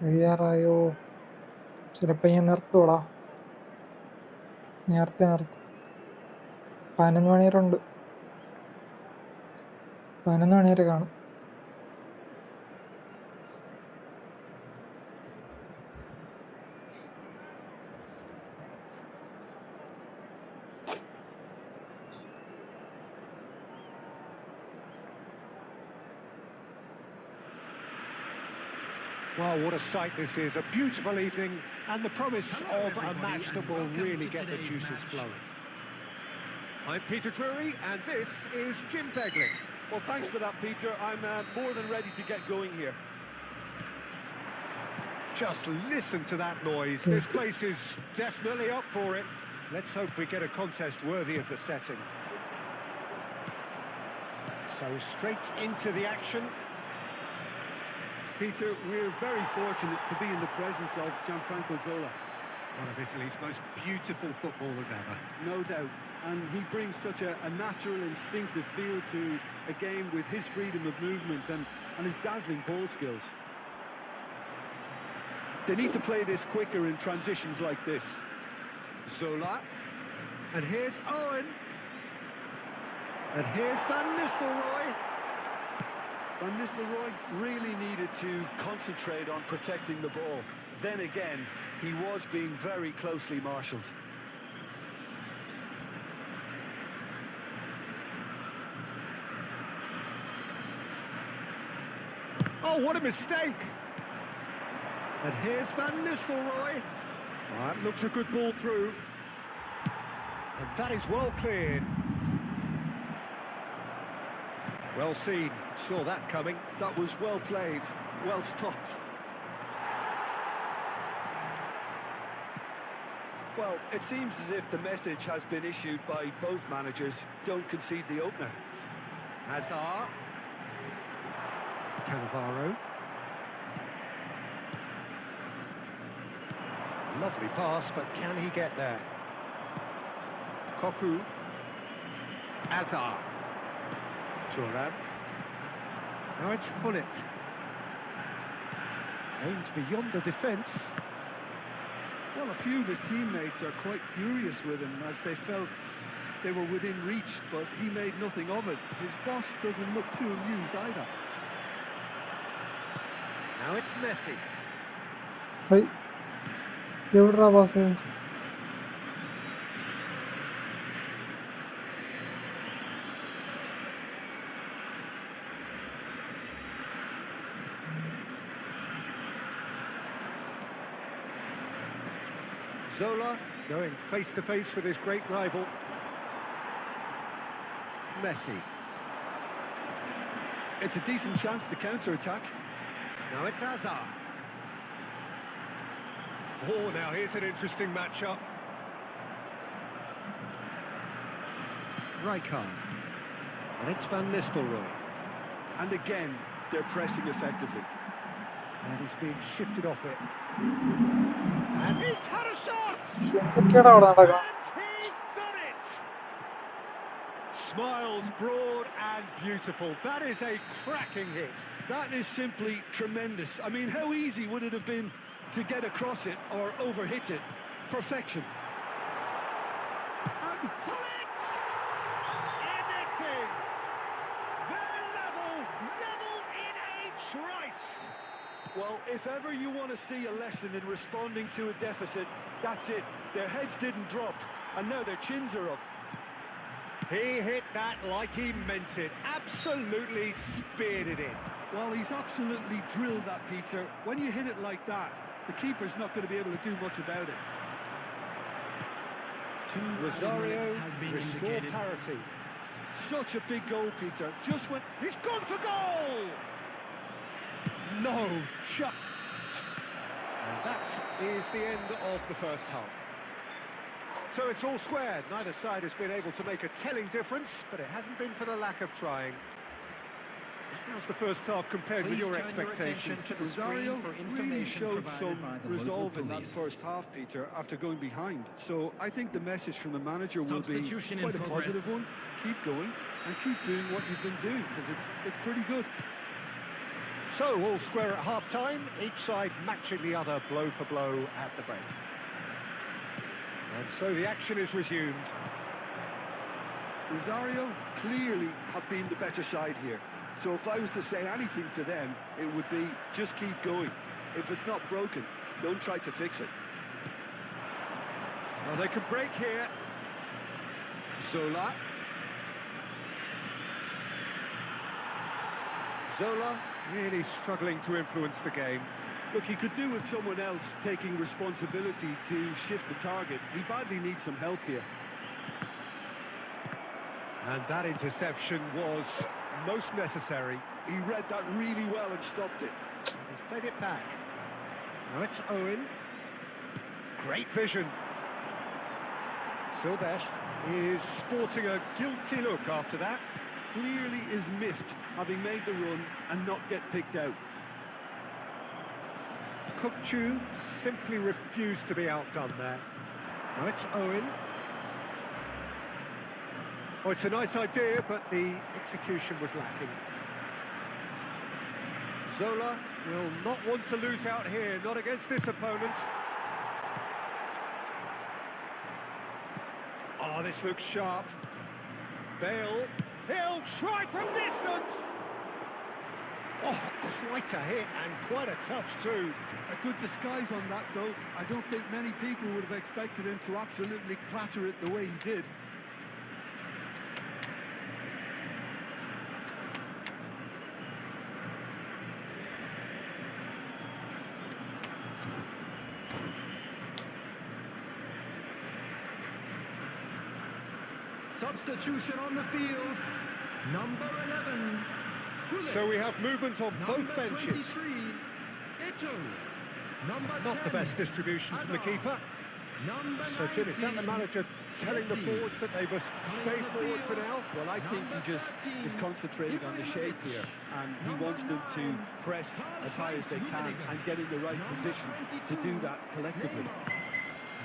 കഴിയാറായോ? ചിലപ്പോൾ ഞാൻ നിർത്തുവോടാ. നേരത്തെ നിർത്തും. 11 മണി വരെ ഉണ്ട്. 11 മണി വരെ കാണും. well, what a sight this is. A beautiful evening and the promise of a match that will really get the juices flowing. I'm Peter Drury and this is Jim Begley. Well, thanks for that, Peter. I'm more than ready to get going here. Just listen to that noise. This place is definitely up for it. Let's hope we get a contest worthy of the setting. So straight into the action. Peter, we're very fortunate to be in the presence of Gianfranco Zola. One of Italy's most beautiful footballers ever. No doubt. And he brings such a natural, instinctive feel to a game with his freedom of movement and his dazzling ball skills. They need to play this quicker in transitions like this. Zola. And here's Owen. And here's Van Nistelrooy. Van Nistelrooy really needed to concentrate on protecting the ball. Then again, he was being very closely marshalled. Oh, what a mistake! And here's Van Nistelrooy. That looks a good ball through. And that is well cleared. Well seen, saw that coming. That was well played, well stopped. Well, it seems as if the message has been issued by both managers. Don't concede the opener. Hazard. Cannavaro. Lovely pass, but can he get there? Koku. Hazard. Thuram. Now it's Gullit. Aims beyond the defence. Well, a few of his teammates are quite furious with him as they felt they were within reach, but he made nothing of it. His boss doesn't look too amused either. Now it's Messi. Hey, എവിടെടാ pass? Zola going face-to-face with his great rival. Messi. It's a decent chance to counter-attack. Now it's Hazard. Oh, now here's an interesting matchup. Rijkaard. And it's Van Nistelrooy. And again, they're pressing effectively. And he's being shifted off it. And he's had a shot! എന്തൊക്കെയാടാ അവിടെ നടക്കുന്നത്? And he's done it! Smiles broad and beautiful. That is a cracking hit. That is simply tremendous. I mean, how easy would it have been to get across it or overhit it? Perfection. And pull it! Anything! They're level in a trice! Well, if ever you want to see a lesson in responding to a deficit, that's it. Their heads didn't drop, and now their chins are up. He hit that like he meant it. Absolutely speared it in. Well, he's absolutely drilled that, Peter. When you hit it like that, the keeper's not going to be able to do much about it. Rosario restore parity. Such a big goal, Peter. Just when... He's gone for goal! No shot. And that is the end of the first half. So it's all squared. Neither side has been able to make a telling difference, but it hasn't been for the lack of trying. How's the first half compared with your expectation? Rosario really showed some resolve in that first half, Peter, after going behind. So I think the message from the manager will be quite a positive one. Keep going and keep doing what you've been doing, because it's pretty good. So all square at half-time, each side matching the other blow for blow at the break. And so the action is resumed. Rosario clearly have been the better side here. So if I was to say anything to them, it would be just keep going. If it's not broken, don't try to fix it. Well, they can break here. Zola. Zola really struggling to influence the game. Look, he could do with someone else taking responsibility to shift the target. He badly needs some help here. And that interception was most necessary. He read that really well and stopped it. He's played it back. Now it's Owen. Great vision. Silvestre is sporting a guilty look after that. Clearly is miffed, having made the run and not get picked out. Kukçu simply refused to be outdone there. Now it's Owen. Oh, it's a nice idea, but the execution was lacking. Zola will not want to lose out here, not against this opponent. Oh, this looks sharp. Bale, he'll try from distance! Oh, quite a hit and quite a touch too. A good disguise on that, though. I don't think many people would have expected him to absolutely clatter it the way he did. Substitution on the field. Number 11. So we have movement on both benches. Not the best distribution from the keeper. So Jim, is that the manager telling the forwards that they must stay forward for now? Well, I think he just is concentrating on the shape here, and he wants them to press as high as they can and get in the right position to do that collectively.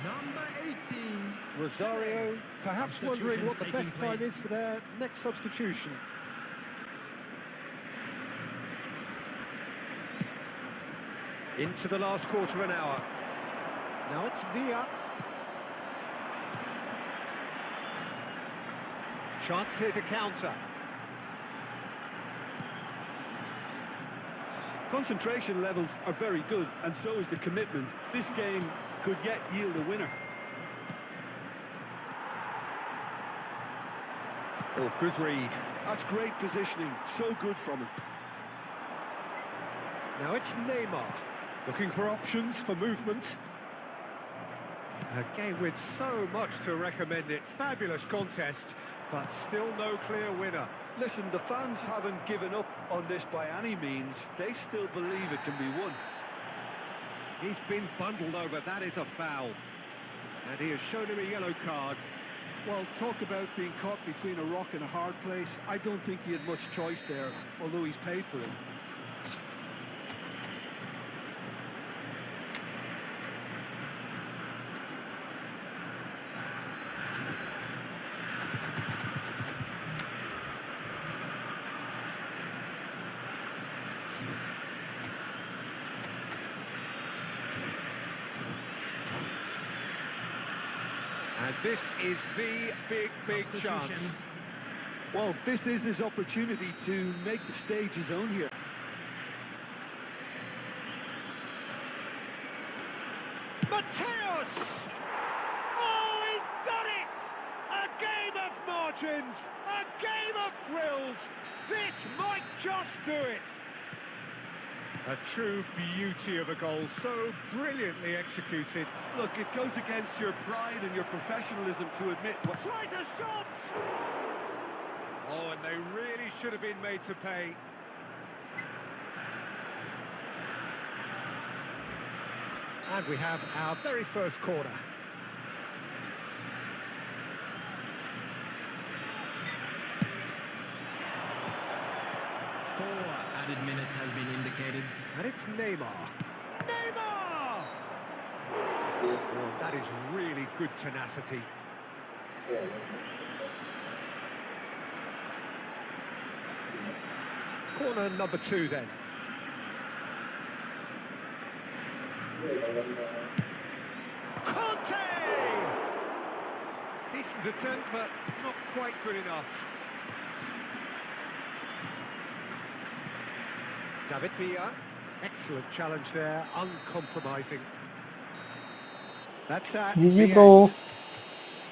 Number 18. Rosario perhaps wondering what the best time is for their next substitution. Into the last quarter of an hour. Now it's Villa. Chance here to counter. Concentration levels are very good, and so is the commitment. This game could yet yield a winner. Oh, good read. That's great positioning, so good from him. Now it's Neymar, looking for options for movement. A game with so much to recommend it. Fabulous contest, but still no clear winner. Listen, the fans haven't given up on this by any means. They still believe it can be won. He's been bundled over, that is a foul. And he has shown him a yellow card. Well, talk about being caught between a rock and a hard place. I don't think he had much choice there, although he's paid for it. And this is the big chance. Well, this is his opportunity to make the stage his own here. Mateus! Oh, he's done it! A game of margins, a game of thrills. This might just do it. A true beauty of a goal, so brilliantly executed. Look, it goes against your pride and your professionalism to admit what... Tries a shot! Oh, and they really should have been made to pay. And we have our very first corner. Added minutes has been indicated. And it's Neymar. Neymar! Oh, that is really good tenacity. Corner number 2 then. Conte! Decent attempt, but not quite good enough. David Villa, excellent challenge there, uncompromising. That's that. GG the bro. end.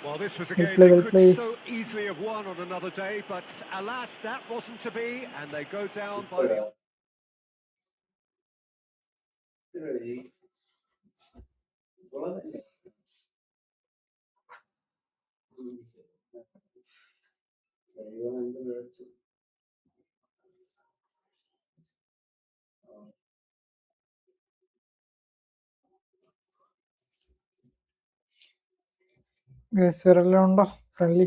Well, this was a game play, they well could played. so easily have won on another day, but alas, that wasn't to be, and they go down by the... guys വേറെല്ലാം ഉണ്ടോ friendly?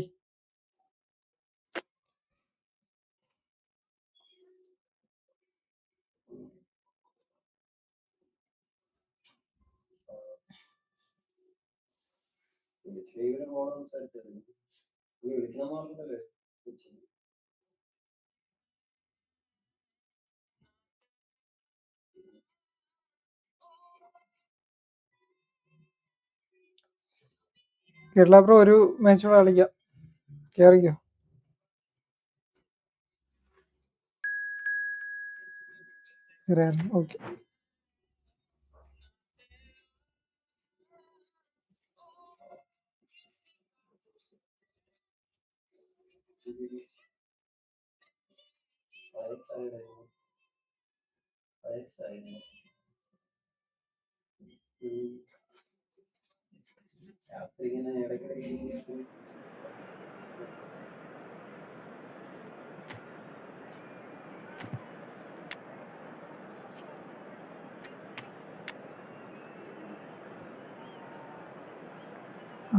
Kerala bro ഒരു match കൂടെ കളിക്കാം, കേറിക്കോ. Okay.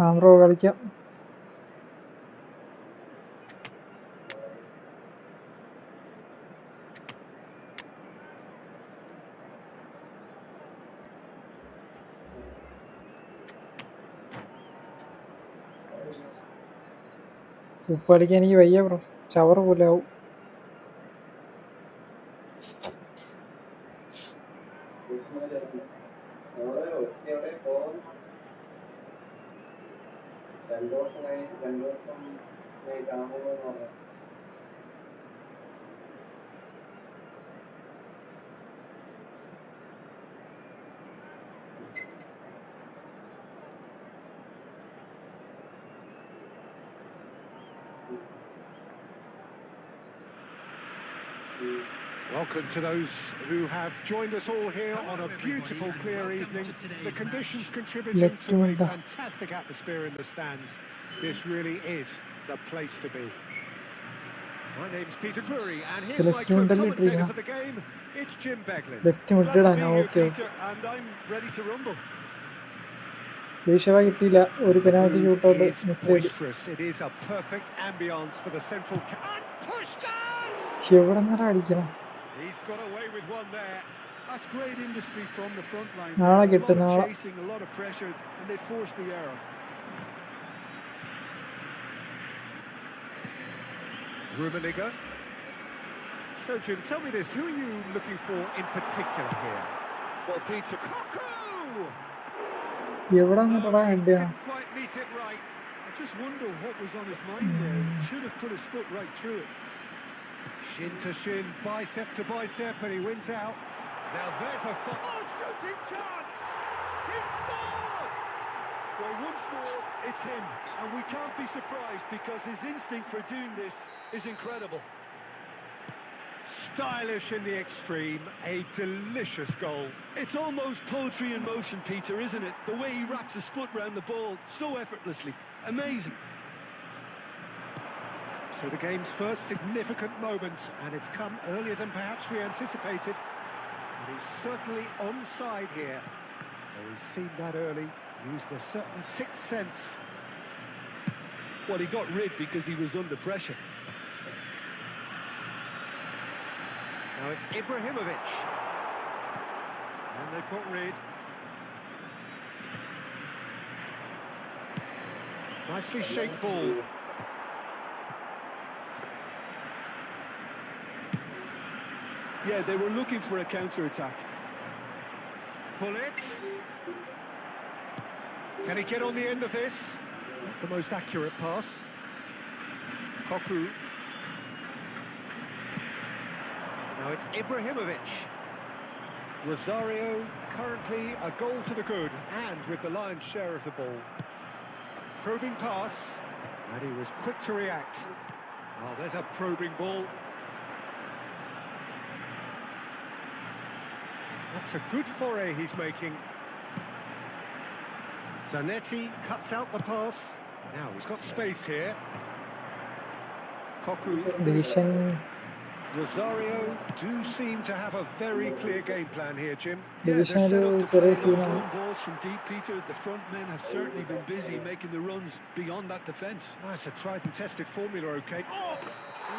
ആ bro കളിക്കാം. ഉപ്പ് അടിക്കാൻ എനിക്ക് വയ്യ ബ്രോ, ചവർ പോലെ ആവും. 2 ദിവസം കാണുമെന്ന് പറഞ്ഞു. Welcome to those who have joined us all here on a beautiful, clear evening. The conditions contributing to a fantastic atmosphere in the stands. This really is the place to be. My name's Peter Drury, and here's my co-commentator for the game. It's Jim Beglin. Glad to be here, Peter, and I'm ready to rumble. Boisterous. It is a perfect ambience for the central. And pushed us! He's got away with one there. That's great industry from the front line. Nala A lot gettu, of nala. chasing, a lot of pressure, and they forced the error. Rummenigge. So, Jim, tell me this. Who are you looking for in particular here? Well, Peter, Cocu! didn't quite meet it right. I just wonder what was on his mind there. He should have put his foot right through it. Shin to shin, bicep to bicep, and he wins out. Now there's a shooting chance! He scored! Well, once more, it's him, and we can't be surprised because his instinct for doing this is incredible. Stylish in the extreme, a delicious goal. It's almost poetry in motion, Peter, isn't it? The way he wraps his foot round the ball so effortlessly. Amazing. So the game's first significant moment, and it's come earlier than perhaps we anticipated. And he's certainly onside here. Oh, he's seen that early, used a certain sixth sense. Well, he got rid because he was under pressure. Now it's Ibrahimovic. And they've got rid. Nicely shaped ball. Yeah, they were looking for a counter-attack. Pull it. Can he get on the end of this? Not the most accurate pass. Cocu. Now it's Ibrahimovic. Rosario, currently a goal to the good, and with the lion's share of the ball. A probing pass, and he was quick to react. Oh, there's a probing ball. That's a good foray he's making. Zanetti cuts out the pass. Now he's got space here. Cocu. Division. Rosario do seem to have a very clear game plan here, Jim. Division they're set up to play those series long balls from deep, Peter. The front men have certainly been busy making the runs beyond that defence. That's a tried and tested formula, okay? Oh,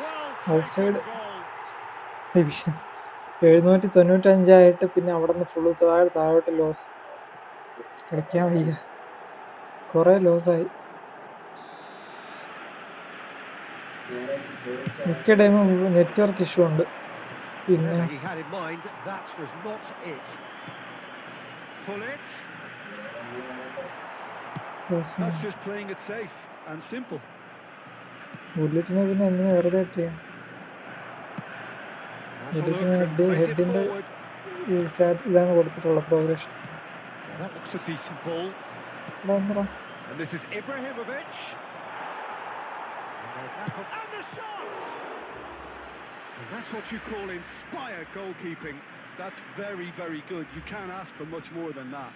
well, Outside. goal. Division 795 പിന്നെ അവിടെ നിന്ന് full താഴോട്ട് loss കളിക്കാൻ വയ്യ, കുറേ ലോസായി. മിക്ക ടൈമും network issue ഉണ്ട്. പിന്നെ He had in mind that was not it. Pull it. That's just playing it safe and simple. ബുള്ളറ്റിനെ പിന്നെ എന്തിനാ വെറുതെ ഇട്ടിയാ? ബുള്ളറ്റിന് ഹെഡിൻ്റെ ഇതാണ് കൊടുത്തിട്ടുള്ള progression. That looks a decent ball. എന്താ And this is Ibrahimovic. And the shot! And that's what you call inspired goalkeeping. That's very, very good. You can't ask for much more than that.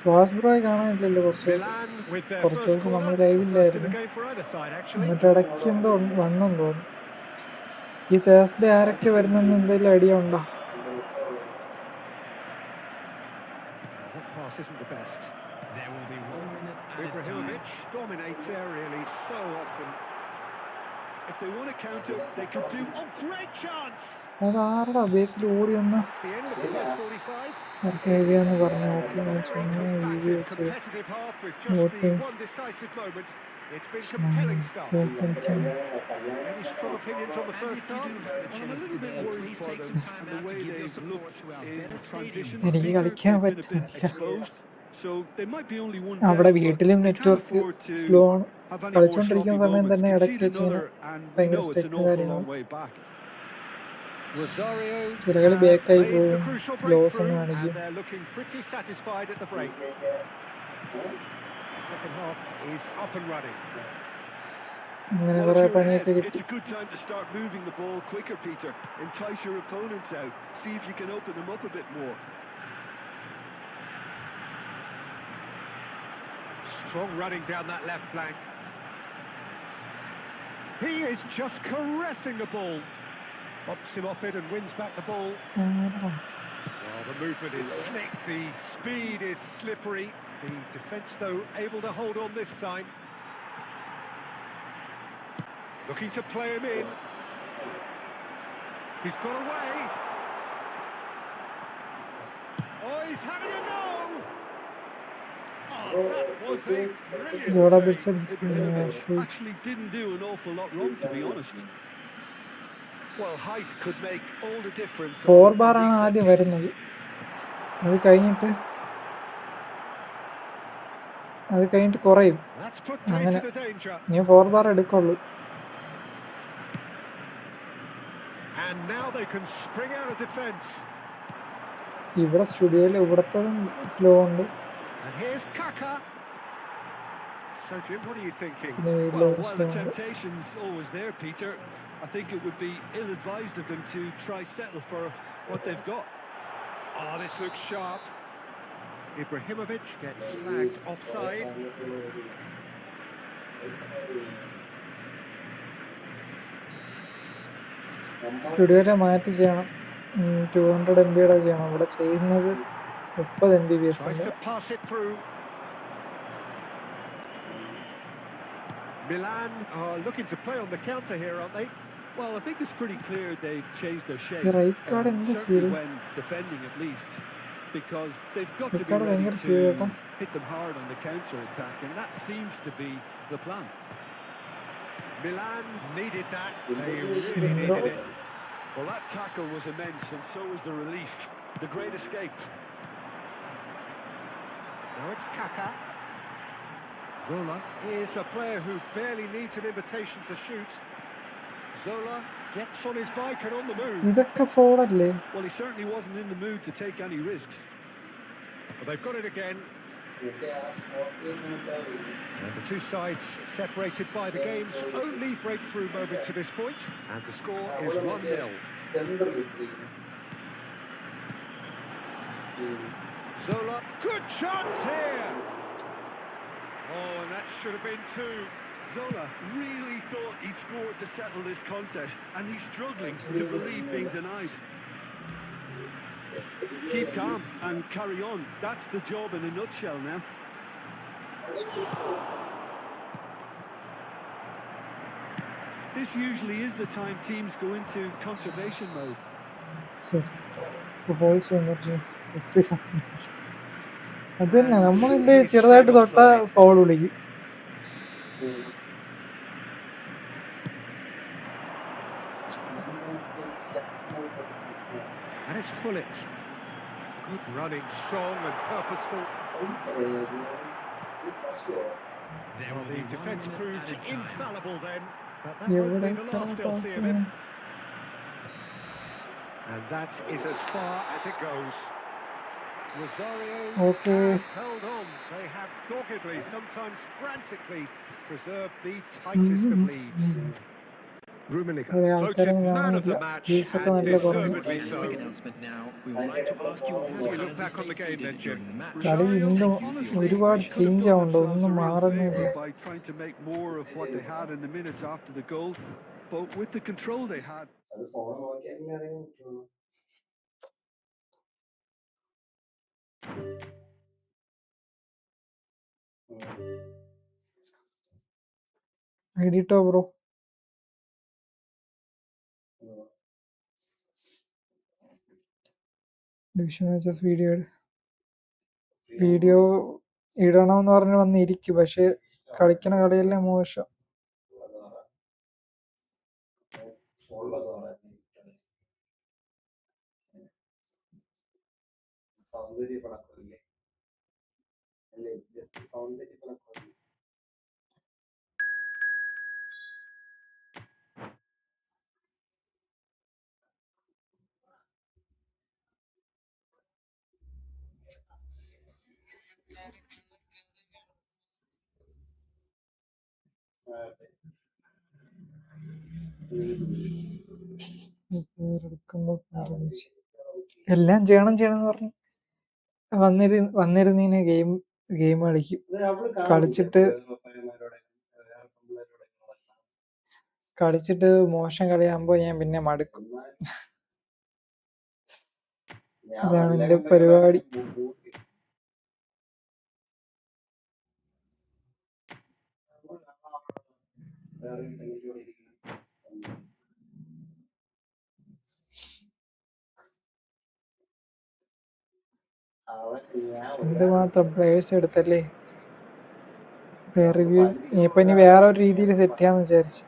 ഫാസ്ബ്രോയെ കാണാനില്ലല്ലോ കുറച്ച് ദിവസം നമ്മൾ ലൈവില്ലായിരുന്നു. എന്നിട്ട് ഇടയ്ക്ക് എന്തോ വന്നെന്ന് തോന്നുന്നു. ഈ തേഴ്സ്ഡേ ആരൊക്കെ വരുന്നെന്ന് എന്തെങ്കിലും ഐഡിയ ഉണ്ടോ? Ibrahimovic dominates aerially so often. If they want to counter, they could do. Oh, great chance! അതാരടാ ബേക്കിൽ ഓടി വന്ന് It's the end of the first 45. ഹെവിയാന്ന് പറഞ്ഞു. ഓക്കെ, ഞാൻ ചുമ്മാ Combative വീഡിയോ വെച്ച് competitive half with just the one decisive moment. It's been compelling stuff. Any strong opinions on the first half? Well, I'm a little bit worried for them and the way they've looked in transition. എനിക്ക് കളിക്കാൻ They've been a bit പറ്റില്ല. exposed, so they might be only one അവിടെ down, but വീട്ടിലും they can't network afford slow to ആണ്. have any more sloppy കളിച്ചോണ്ടിരിക്കുന്ന സമയം moments. തന്നെ ഇടയ്ക്ക് Concede വെച്ച് ഇങ്ങനെ another, and we ഭയങ്കര know it's an സ്റ്റെക്ക് awful കാര്യങ്ങൾ. long way back. Rosario ചില കളി have ബേക്കായി made the പോവും, crucial ലോസ് എന്ന് breakthrough, കാണിക്കും. and they're looking pretty satisfied at the break. The second half is up and running. അങ്ങനെ Well, if കുറെ you're പണിയൊക്കെ ahead, കിട്ടി. it's a good time to start moving the ball quicker, Peter. Entice your opponents out. See if you can open them up a bit more. Strong running down that left flank. He is just caressing the ball. Bumps him off it and wins back the ball. ആരടാ? Well, the movement is slick, the speed is slippery. The defence, though, able to hold on this time. Looking to play him in. He's got away. Oh, he's having a go! Oh, that was a Zola brilliant bits save. of Actually didn't do an awful lot wrong, to be honest. Well, height could make all the difference. 4 bar ആണ് ആദ്യം വരുന്നത്. അത് കഴിഞ്ഞിട്ട് കുറയും. That's put play അങ്ങനെ to the danger. ഞാൻ 4 bar എടുക്കുള്ളൂ. And now they can spring out of defence. ഇവിടെ സ്റ്റുഡിയോയിൽ ഇവിടത്തതും സ്ലോ ഉണ്ട്. And here's Kaka. So Jim, what are you thinking? Well, while the temptation's always there, Peter, I think it would be ill-advised of them to try settle for what they've got. Oh, this looks sharp. Ibrahimovic gets flagged offside. സ്റ്റുഡിയോയിലെ മാറ്റി ചെയ്യണം. 200 MB ചെയ്യണം. ഇവിടെ ചെയ്യുന്നത് 30 MBPS Tries ഉണ്ട്. to pass it through. Milan are looking to play on the counter here, aren't they? Well, I think it's pretty clear they've changed their shape. The right card in this certainly video. when defending, at least, because they've got to be Card ready ഭയങ്കര speed കേട്ടോ. to hit them hard on the counter-attack, and that seems to be the plan. Milan needed that. They really needed it. Well, that tackle was immense, and so was the relief. The great escape. Now it's Kaka. Zola is a player who barely needs an invitation to shoot. Zola gets on his bike and on the move. ഇതൊക്കെ ഫോളല്ലേ? Well, he certainly wasn't in the mood to take any risks. Well, they've got it again. And the two sides separated by the game's only breakthrough moment to this point. And the score is 1-0. Zola, good chance here! Oh, and that should have been two. Zola really thought he'd scored to settle this contest, and he's struggling to believe being denied. Keep calm and carry on. That's the job in a nutshell now. This usually is the time teams go into conservation mode. So, also അത് തന്നെ നമ്മളിന്റെ ചെറുതായിട്ട് തൊട്ട foul വിളിക്കും. And it's Fullet. Good running, strong and purposeful. Well, the defence proved infallible then, but that won't be the last they'll see of him. And that is as far as it goes. Rosario have held on. They have doggedly, sometimes frantically, preserved the tightest of leads. Rummenigge voted man of the match, and deservedly so. How do you look back on the game then, Jim? കളി ഇന്നും ഒരുപാട് change ആവുന്നുണ്ട്, ഒന്നും മാറുന്നില്ല. By trying to make more of what they had in the minutes after the goal, but with the control they had. എഡിറ്റോ bro, division matches video ഇടണമെന്ന് പറഞ്ഞ് വന്നിരിക്കും, പക്ഷെ കളിക്കുന്ന കളിയല്ലേ മോശം. സൗന്ദര്യപ്പണക്കില്ലേ അല്ലേ? ജസ്റ്റ് സൗന്ദര്യപ്പണക്കില്ല. എല്ലാം ചെയ്യണം പറഞ്ഞു വന്നിരുന്നീനെ ഗെയിം കളിക്കും. കളിച്ചിട്ട് മോശം കളിയാകുമ്പോ ഞാൻ പിന്നെ മടുക്കും. അതാണ് എന്റെ പരിപാടി. എന്തുമാത്രം പ്ലേയേഴ്സ് എടുത്തല്ലേ. റിവ്യൂ ഇപ്പൊ ഇനി വേറെ ഒരു രീതിയിൽ സെറ്റ് ചെയ്യാന്ന് വിചാരിച്ചു.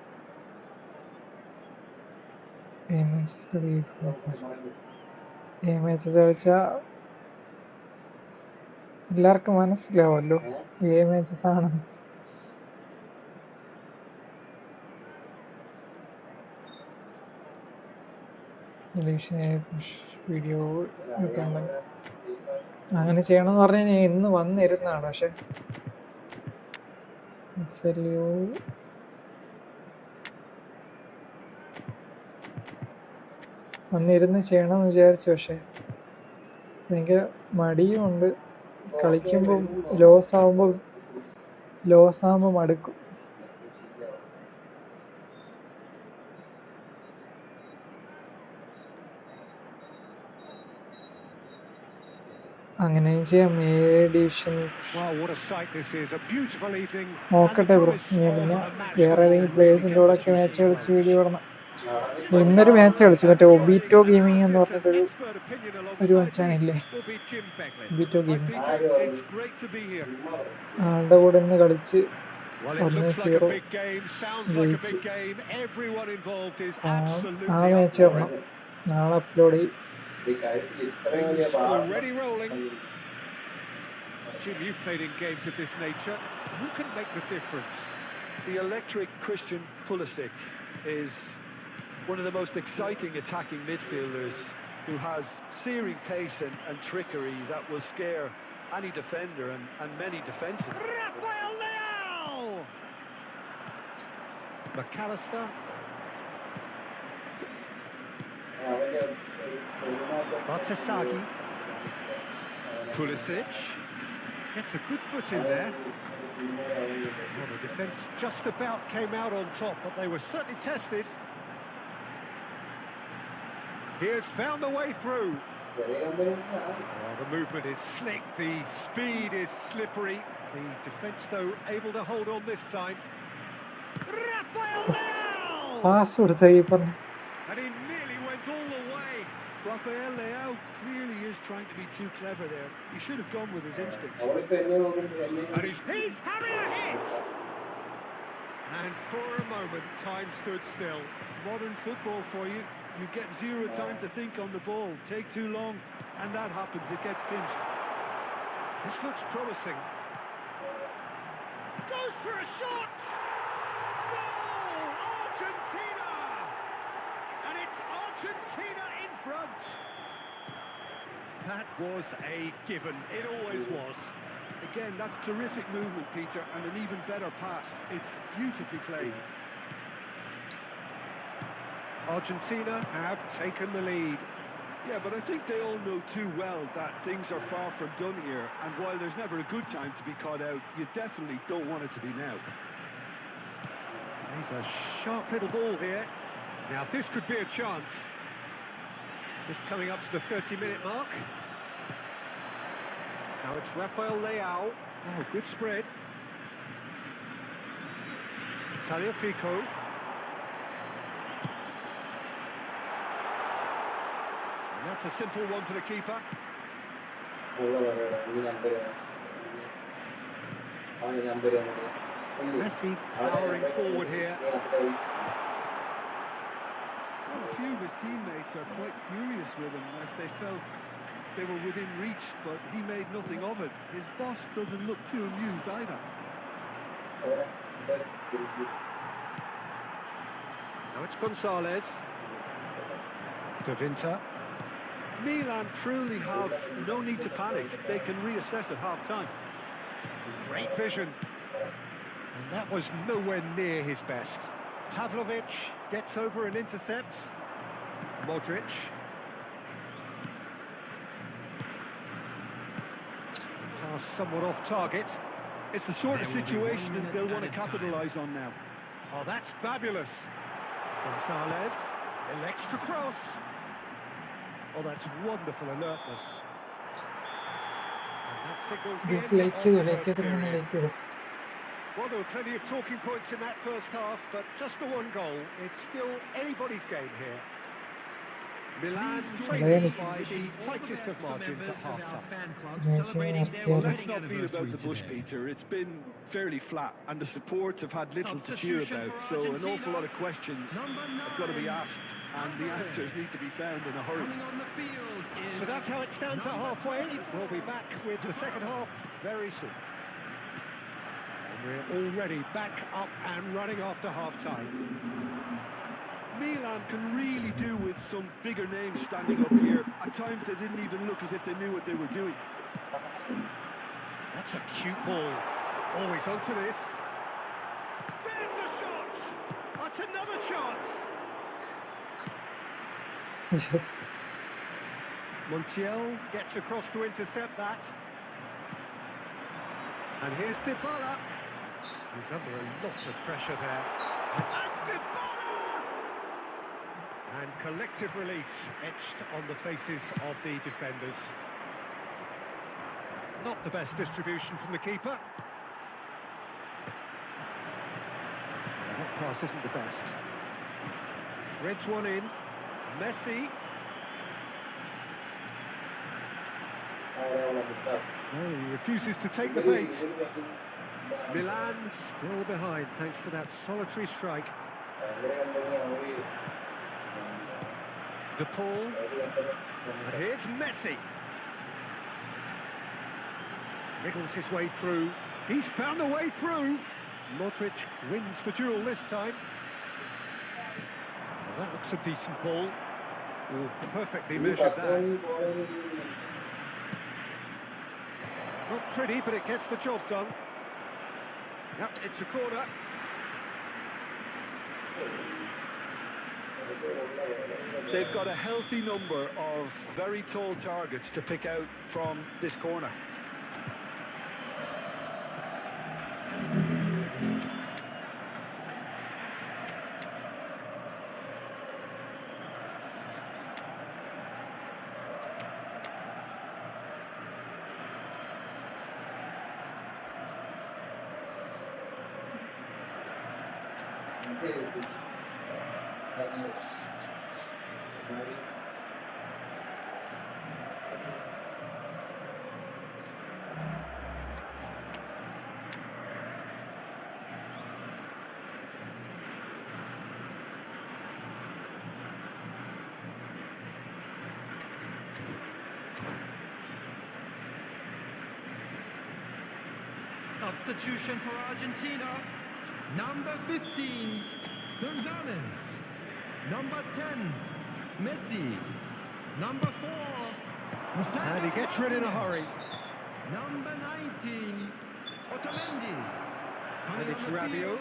മാച്ചസ് കളിച്ചാ എല്ലാവർക്കും മനസ്സിലാവുമല്ലോ മാച്ചസ് ആണ്. വീഡിയോ അങ്ങനെ ചെയ്യണമെന്ന് പറഞ്ഞാൽ ഞാൻ ഇന്ന് വന്നിരുന്നാണ്. പക്ഷെ വന്നിരുന്ന് ചെയ്യണമെന്ന് വിചാരിച്ചു. പക്ഷെ ഭയങ്കര മടിയും ഉണ്ട്. കളിക്കുമ്പോൾ ലോസ് ആവുമ്പോൾ മടുക്കും. അങ്ങനെയും ചെയ്യാം. ഡിവിഷൻ നോക്കട്ടെ ബ്രോ. ഞാൻ പിന്നെ വേറെ ഏതെങ്കിലും പ്ലേയേഴ്സിൻ്റെ കൂടെ ഒക്കെ മാച്ച് കളിച്ച് വീഡിയോ ഇടണം. ഇന്നൊരു മാച്ച് കളിച്ചു, മറ്റേ ഒബീറ്റോ ഗെയിമിംഗ് എന്ന് പറഞ്ഞിട്ടൊരു മച്ചാനില്ലേ, ഒബീറ്റോ ഗെയിമിംഗ്. ആളുടെ കൂടെ ഇന്ന് കളിച്ച് 1-0 ജയിച്ചു. ആ മാച്ച് ഇടണം, നാളെ അപ്ലോഡ് ചെയ്യും. Jim, you've played in games of this nature. Who can make the difference? The electric Christian Pulisic is one of the most exciting attacking midfielders who has searing pace and trickery that will scare any defender and many defensive. Rafael Leao! McAllister. Bartasagi. Pulisic. Gets a good foot in there. Well, the defence just about came out on top, but they were certainly tested. He has found the way through. Well, the movement is slick, the speed is slippery. The defence, though, able to hold on this time. Rafael Leao! And he nearly went all the way. Rafael Leao clearly is trying to be too clever there. He should have gone with his instincts. And he's having a hit! And for a moment, time stood still. Modern football for you. You get zero time to think on the ball. Take too long, and that happens. It gets pinched. This looks promising. Goes for a shot! Goal! Argentina! And it's Argentina in front. That was a given. It always was. Again, that's terrific movement, Peter, and an even better pass. It's beautifully played. Argentina have taken the lead. Yeah, but I think they all know too well that things are far from done here, and while there's never a good time to be caught out, you definitely don't want it to be now. He's a sharp little ball here. Now this could be a chance. Just coming up to the 30-minute mark. Now it's Rafael Leao. Oh, good spread. Tagliafico. And that's a simple one for the keeper. Messi powering forward here. Well, a few of his teammates are quite furious with him as they felt they were within reach, but he made nothing of it. His boss doesn't look too amused either. Now it's Gonzalez. De Winter. Milan truly have no need to panic. They can reassess at half-time. Great vision. And that was nowhere near his best. Pavlovic gets over and intercepts. Modric. Pass somewhat off target. It's the sort of situation that they'll want to capitalise on now. Oh, that's fabulous. Gonzalez elects to cross. Oh, that's wonderful alertness. And that signals the Just end like of you, the like first you, period. like you. Well, there were plenty of talking points in that first half, but just the one goal. It's still anybody's game here. Milan trailing by the tightest of margins at half-time. Well, let's not beat about the bush, Peter. It's been fairly flat, and the support have had little to cheer about, so an awful lot of questions have got to be asked, and the answers need to be found in a hurry. So that's how it stands at halfway. We'll be back with the second half very soon. And we're already back up and running after half-time. Milan can really do with some bigger names standing up here. At times they didn't even look as if they knew what they were doing. That's a cute ball. Always onto this. There's the shot! That's another chance. Montiel gets across to intercept that. And here's Dybala. He's under a lot of pressure there. And Dybala! And collective relief etched on the faces of the defenders. Not the best distribution from the keeper. That pass isn't the best. Threads one in. Messi. No, he refuses to take the bait. Milan still behind thanks to that solitary strike. De Paul. And here's Messi. Wriggles his way through. He's found a way through. Modric wins the duel this time. Well, that looks a decent ball. Oh, perfectly measured that. Not pretty, but it gets the job done. Yep, it's a corner. They've got a healthy number of very tall targets to pick out from this corner. Substitution for Argentina. Number 15, Gonzalez. Number 10, Messi. Number 4, And he gets rid in a hurry. Number 19, Otamendi. And it's Rabiot.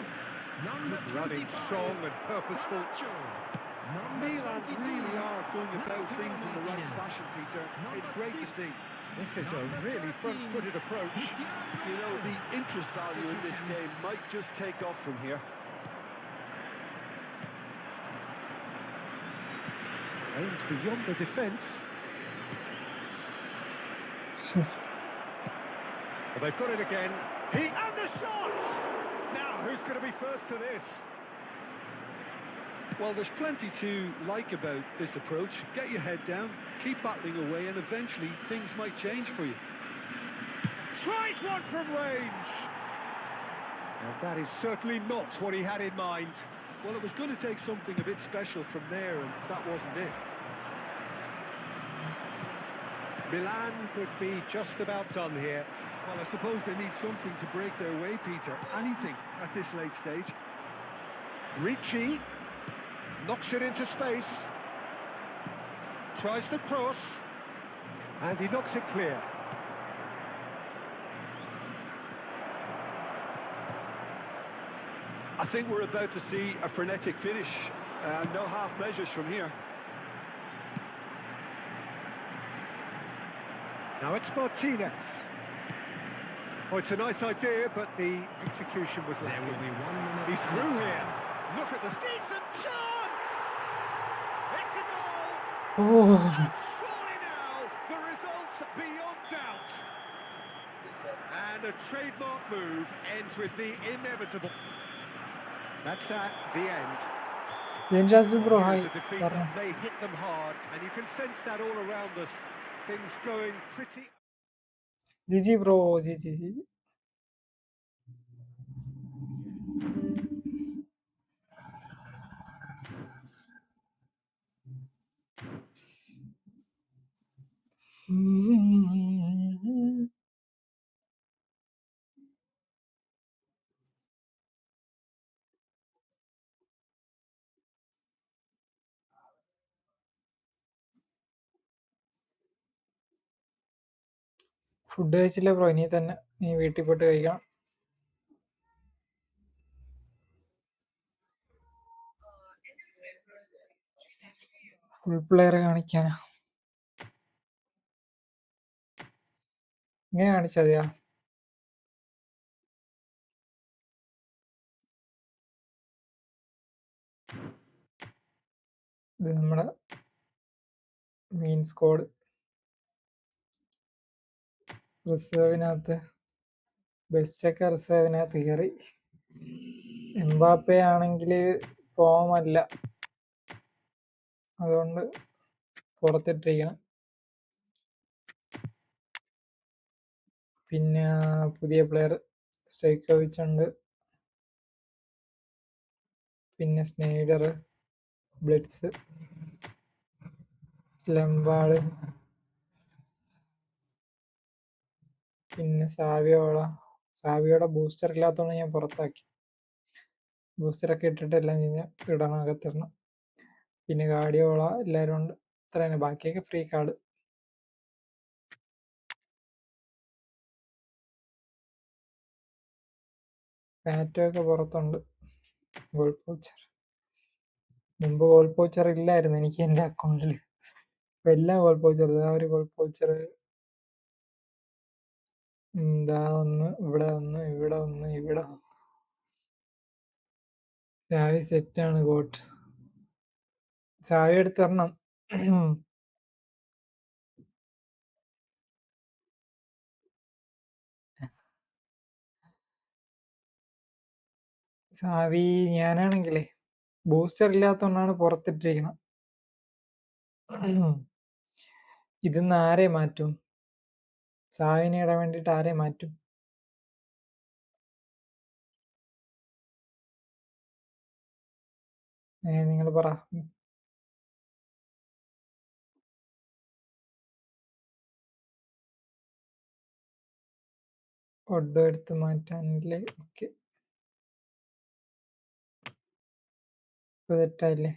Number Good running, 25, strong and purposeful. Milan really are going about things in the right fashion, Peter. It's great to see. This is a really front-footed approach. You know, the interest value in this game might just take off from here. Aims beyond the defence. So, Well, they've got it again. And the shot! Now, who's going to be first to this? Well, there's plenty to like about this approach. Get your head down, keep battling away, and eventually things might change for you. Tries one from range. And that is certainly not what he had in mind. Well, it was going to take something a bit special from there, and that wasn't it. Milan could be just about done here. Well, I suppose they need something to break their way, Peter. Anything at this late stage. Ricci knocks it into space. Tries the cross. And he knocks it clear. I think we're about to see a frenetic finish. No half measures from here. Now it's Martinez. Oh, it's a nice idea, but the execution was lacking. There will be 1 minute. He's through here. Look at this decent chance! It's a goal! Oh, And surely now, the result's beyond doubt. And a trademark move ends with the inevitable. That's at the end. ജെൻജാസ് bro hi Here's a defeat പറഞ്ഞു. that may hit them hard, and you can sense that all around us. Things going pretty... GG bro GG GG. Food കഴിച്ചില്ല bro, ഇനി തന്നെ നീ വീട്ടിൽ പോയിട്ട് കഴിക്കണം. Full player കാണിക്കാനാ, ഇങ്ങനെ കാണിച്ചാൽ മതിയാ? ഇത് നമ്മുടെ മെയിൻ സ്ക്വാഡ്. റിസർവിനകത്ത് ബെസ്റ്റൊക്കെ റിസർവിനകത്ത് കയറി. എംബാപ്പെ ആണെങ്കിൽ ഫോമല്ല, അതുകൊണ്ട് പുറത്തിട്ടിരിക്കണം. പിന്നെ പുതിയ പ്ലെയർ സ്റ്റൈക്കോവിച്ച് ഉണ്ട്, പിന്നെ സ്നൈഡർ, ബ്ലിറ്റ്സ്, ലംബാർഡ്, പിന്നെ സാവിയോടെ ബൂസ്റ്റർ ഇല്ലാത്തതുകൊണ്ട് ഞാൻ പുറത്താക്കി. ബൂസ്റ്ററൊക്കെ ഇട്ടിട്ട് എല്ലാം ഇടണം, അകത്തിടണം. പിന്നെ ഗാർഡിയോള, എല്ലാവരും ഉണ്ട്. ഇത്ര തന്നെ, ബാക്കിയൊക്കെ ഫ്രീ കാർഡ്. പാറ്റോ ഒക്കെ പുറത്തുണ്ട്. ഗോൾ പോച്ചർ, മുമ്പ് ഗോൾ പോച്ചർ ഇല്ലായിരുന്നു എനിക്ക് എൻ്റെ അക്കൗണ്ടിൽ. ഇപ്പൊ എല്ലാം ഗോൾ പോച്ചർ. ഇതാ ഒരു ഗോൾ പോച്ചർ, ഇതാ ഒന്ന്, ഇവിടെ ഒന്ന്, ഇവിടെ ഒന്ന്, ഇവിടെ ഒന്ന്. സാവി സെറ്റാണ് ഗോട്ട്. സാവി എടുത്തിരണം. സാവി ഞാനാണെങ്കിലേ ബൂസ്റ്റർ ഇല്ലാത്തതുകൊണ്ടാണ് പുറത്തിട്ടിരിക്കണം. ഇതിന്ന് ആരെ മാറ്റും? സാവിനെ ഇടാൻ വേണ്ടിയിട്ട് ആരെ മാറ്റും? നിങ്ങൾ പറ. ഒഡോ എടുത്ത് മാറ്റാനില്ലേ? ഓക്കെ, ഇപ്പൊ തെറ്റായില്ലേ?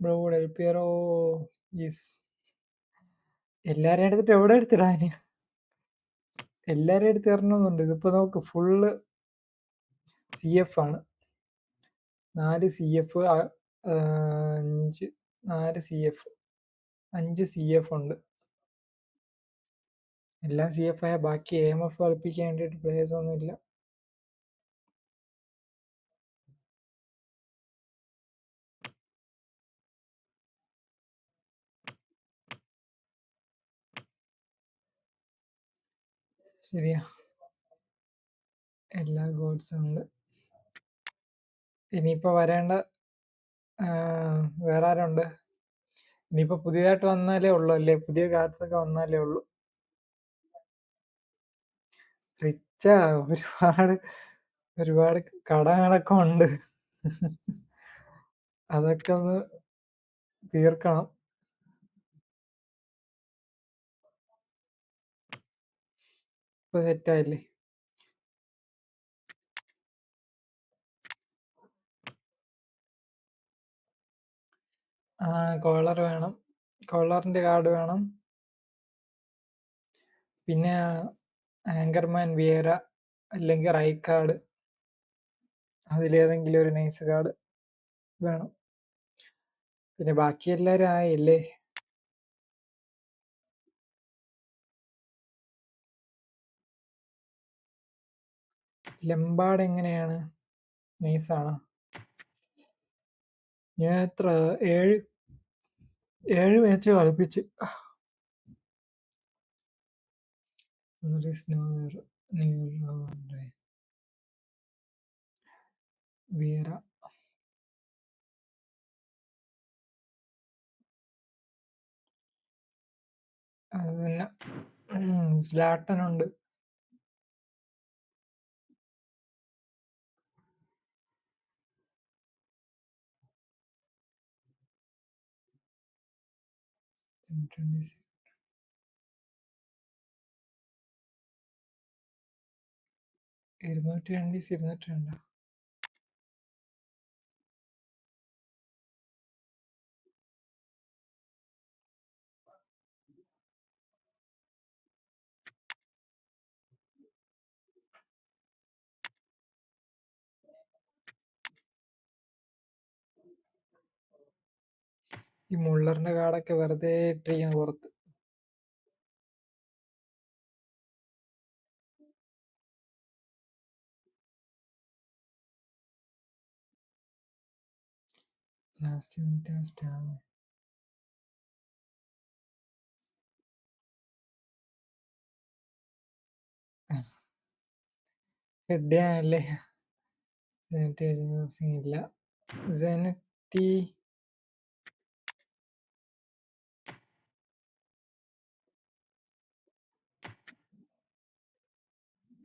Bro Del Piero yes. എല്ലാരും എടുത്തിട്ട് എവിടെ എടുത്തിടാന്? എല്ലാരും എടുത്ത് തരണമെന്നുണ്ട്. ഇതിപ്പോ നോക്ക്, ഫുള്ള് CF ആണ്. 4 CF, 4 CF, 5 CF ഉണ്ട്. എല്ലാം CF ആയ ബാക്കി AMF കളിപ്പിക്കാൻ വേണ്ടിയിട്ട് പ്ലേയേഴ്സ് ഒന്നും ഇല്ല. ശരിയാ, എല്ലാ ഗോൾസും ഉണ്ട്. ഇനിയിപ്പോ വരേണ്ട വേറെ ആരുണ്ട്? ഇനിയിപ്പോ പുതിയതായിട്ട് വന്നാലേ ഉള്ളൂ അല്ലേ? പുതിയ കാർഡ്സ് ഒക്കെ വന്നാലേ ഉള്ളൂ. റിച്ചാ ഒരുപാട് കടങ്ങളൊക്കെ ഉണ്ട്. അതൊക്കെ ഒന്ന് തീർക്കണം. ഇപ്പൊ സെറ്റായില്ലേ? കോളർ വേണം, കോളറിന്റെ കാർഡ് വേണം. പിന്നെ ആങ്കർമാൻ വിയേര അല്ലെങ്കിൽ റൈ കാർഡ്, അതിലേതെങ്കിലും ഒരു നൈസ് കാർഡ് വേണം. പിന്നെ ബാക്കി എല്ലാവരും ആയില്ലേ? ലംബാർഡ് എങ്ങനെയാണ്? നൈസാണോ? ഞാൻ എത്ര 7 മാച്ച് കളിപ്പിച്ച്. വിയേര, അത് തന്നെ. സ്ലാട്ടനുണ്ട്. ഇരുന്നൂറ്റി ഈ മുള്ളറിന്റെ കാർഡൊക്കെ വെറുതെ ഇട്ടിരിക്കുന്നു പുറത്ത്. ലാസ്റ്റ് മിനിറ്റ് സ്റ്റാമ്പ് ഹെഡ് ആണല്ലേ. ഇല്ല. Zanetti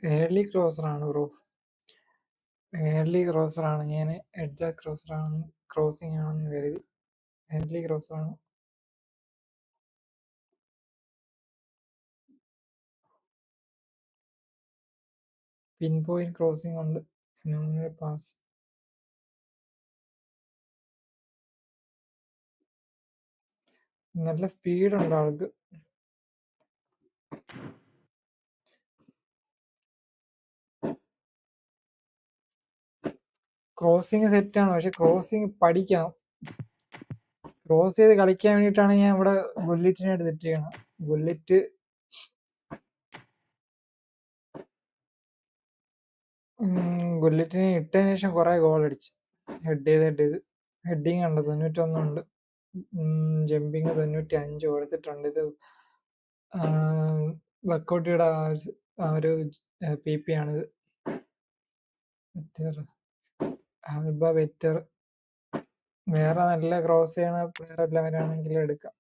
early ക്രോസറാണ് bro. ഏർലി ക്രോസറാണ്. ഞാൻ എഡ്ജ ക്രോസിംഗ് ആണെന്ന് കരുതി. ഏർലി ക്രോസറാണ്. പിൻ പോയിന്റ് ക്രോസിംഗ് ഉണ്ട്. Phenomenal pass. നല്ല സ്പീഡുണ്ട് ആൾക്ക്. ക്രോസിങ് സെറ്റാണ്, പക്ഷെ ക്രോസിങ് പഠിക്കണം. ക്രോസ് ചെയ്ത് കളിക്കാൻ വേണ്ടിയിട്ടാണ് ഞാൻ ഇവിടെ ബുള്ളറ്റിനെ എടുത്തിട്ടാണ്. ബുള്ളറ്റ് ബുള്ളറ്റിനെ ഇട്ടതിന് ശേഷം കുറെ ഗോൾ അടിച്ചു. ഹെഡ് ചെയ്ത് ഹെഡിങ് ഉണ്ട് 91 ഉണ്ട്. ജമ്പിങ് 95 കൊടുത്തിട്ടുണ്ട്. ഇത് വർക്കൗട്ടിയുടെ ആ ഒരു PP ആണിത്. Alba better. വേറെ നല്ല ക്രോസ് ചെയ്യണ പ്ലെയർ എല്ലാവരാണെങ്കിലും എടുക്കാം.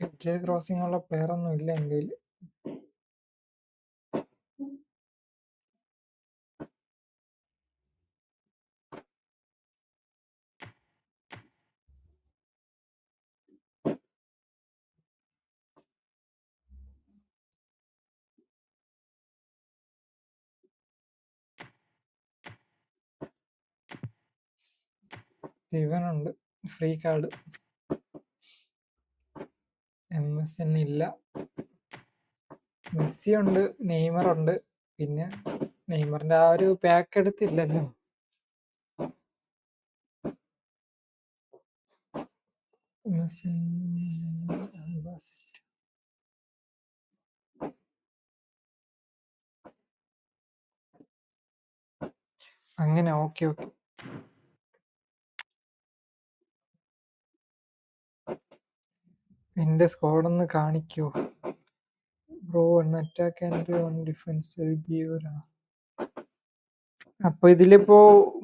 എഡ്ജ് ക്രോസിംഗ് ഉള്ള പ്ലെയർ ഒന്നും ഇല്ല എൻ്റെ കയ്യിൽ. ഇവനുണ്ട് ഫ്രീ കാർഡ്. MSN ഇല്ല. മെസ്സി ഉണ്ട്, നെയ്മർ ഉണ്ട്. പിന്നെ നെയ്മറിന്റെ ആ ഒരു പാക്ക് എടുത്തില്ലല്ലോ. അങ്ങനെ ഓക്കെ. എന്റെ സ്ക്വാഡ് ഒന്ന് കാണിക്കോ ബ്രോ? Attack and defence. അപ്പൊ ഇതിലിപ്പോ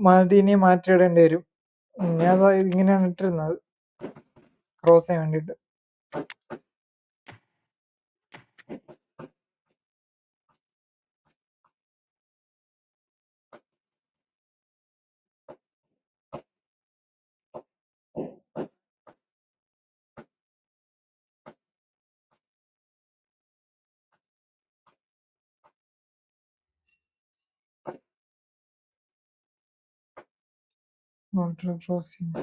മാർട്ടിനെ മാറ്റിയിടേണ്ടി വരും. ഞാൻ ഇങ്ങനെയാണ് ഇട്ടിരുന്നത് ക്രോസ് ചെയ്യാൻ വേണ്ടിട്ട്. വാട്ടർ ക്രോസിംഗ്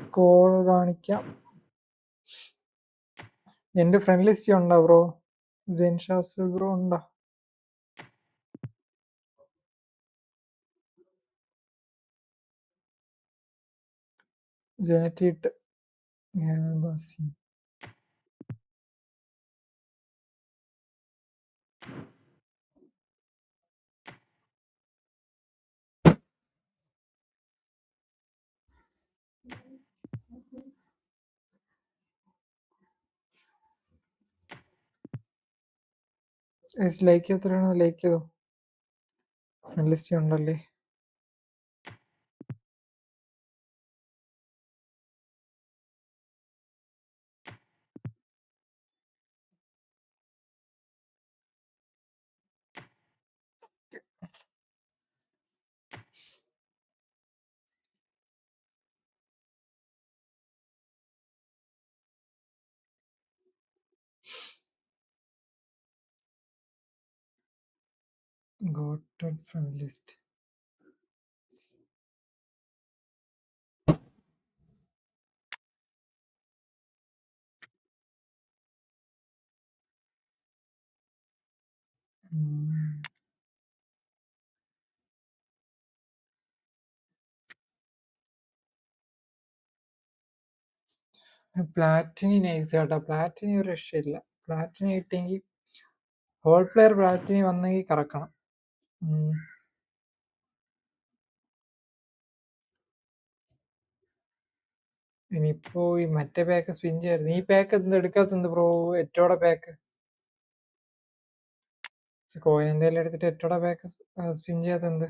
സ്കോർ കാണിക്കാം. എൻ്റെ ഫ്രണ്ട് ലിസ്റ്റ് ഉണ്ടോ ബ്രോ? ജെൻഷാസ് ബ്രോ ഉണ്ടോ? ജനറ്റിട്ട് ബസി ലൈക്ക് എത്രയാണോ ലൈക്ക് ചെയ്തോ. ഫ്രണ്ട് ലിസ്റ്റ് ഉണ്ടല്ലേ. ഗോട്ടഡ് ഫ്രണ്ട് ലിസ്റ്റ് പ്ലാറ്റിനി നൈസ് കേട്ടോ. പ്ലാറ്റിനി ഒരു രക്ഷയില്ല. പ്ലാറ്റിനി കിട്ടിയെങ്കിൽ ഹോൾ പ്ലെയർ പ്ലാറ്റിനി വന്നെങ്കിൽ കറക്കണം. ഇനിയിപ്പോ ഈ മറ്റേ പാക്ക് സ്പിൻ ചെയ്യായിരുന്നു. ഈ പാക്ക് എന്ത് എടുക്കാത്തത് ബ്രോ? എറ്റോടെ പാക്ക് കോയിൻ എന്തെങ്കിലും എടുത്തിട്ട് എറ്റോടെ പാക്ക് സ്പിൻ ചെയ്യാത്തത്?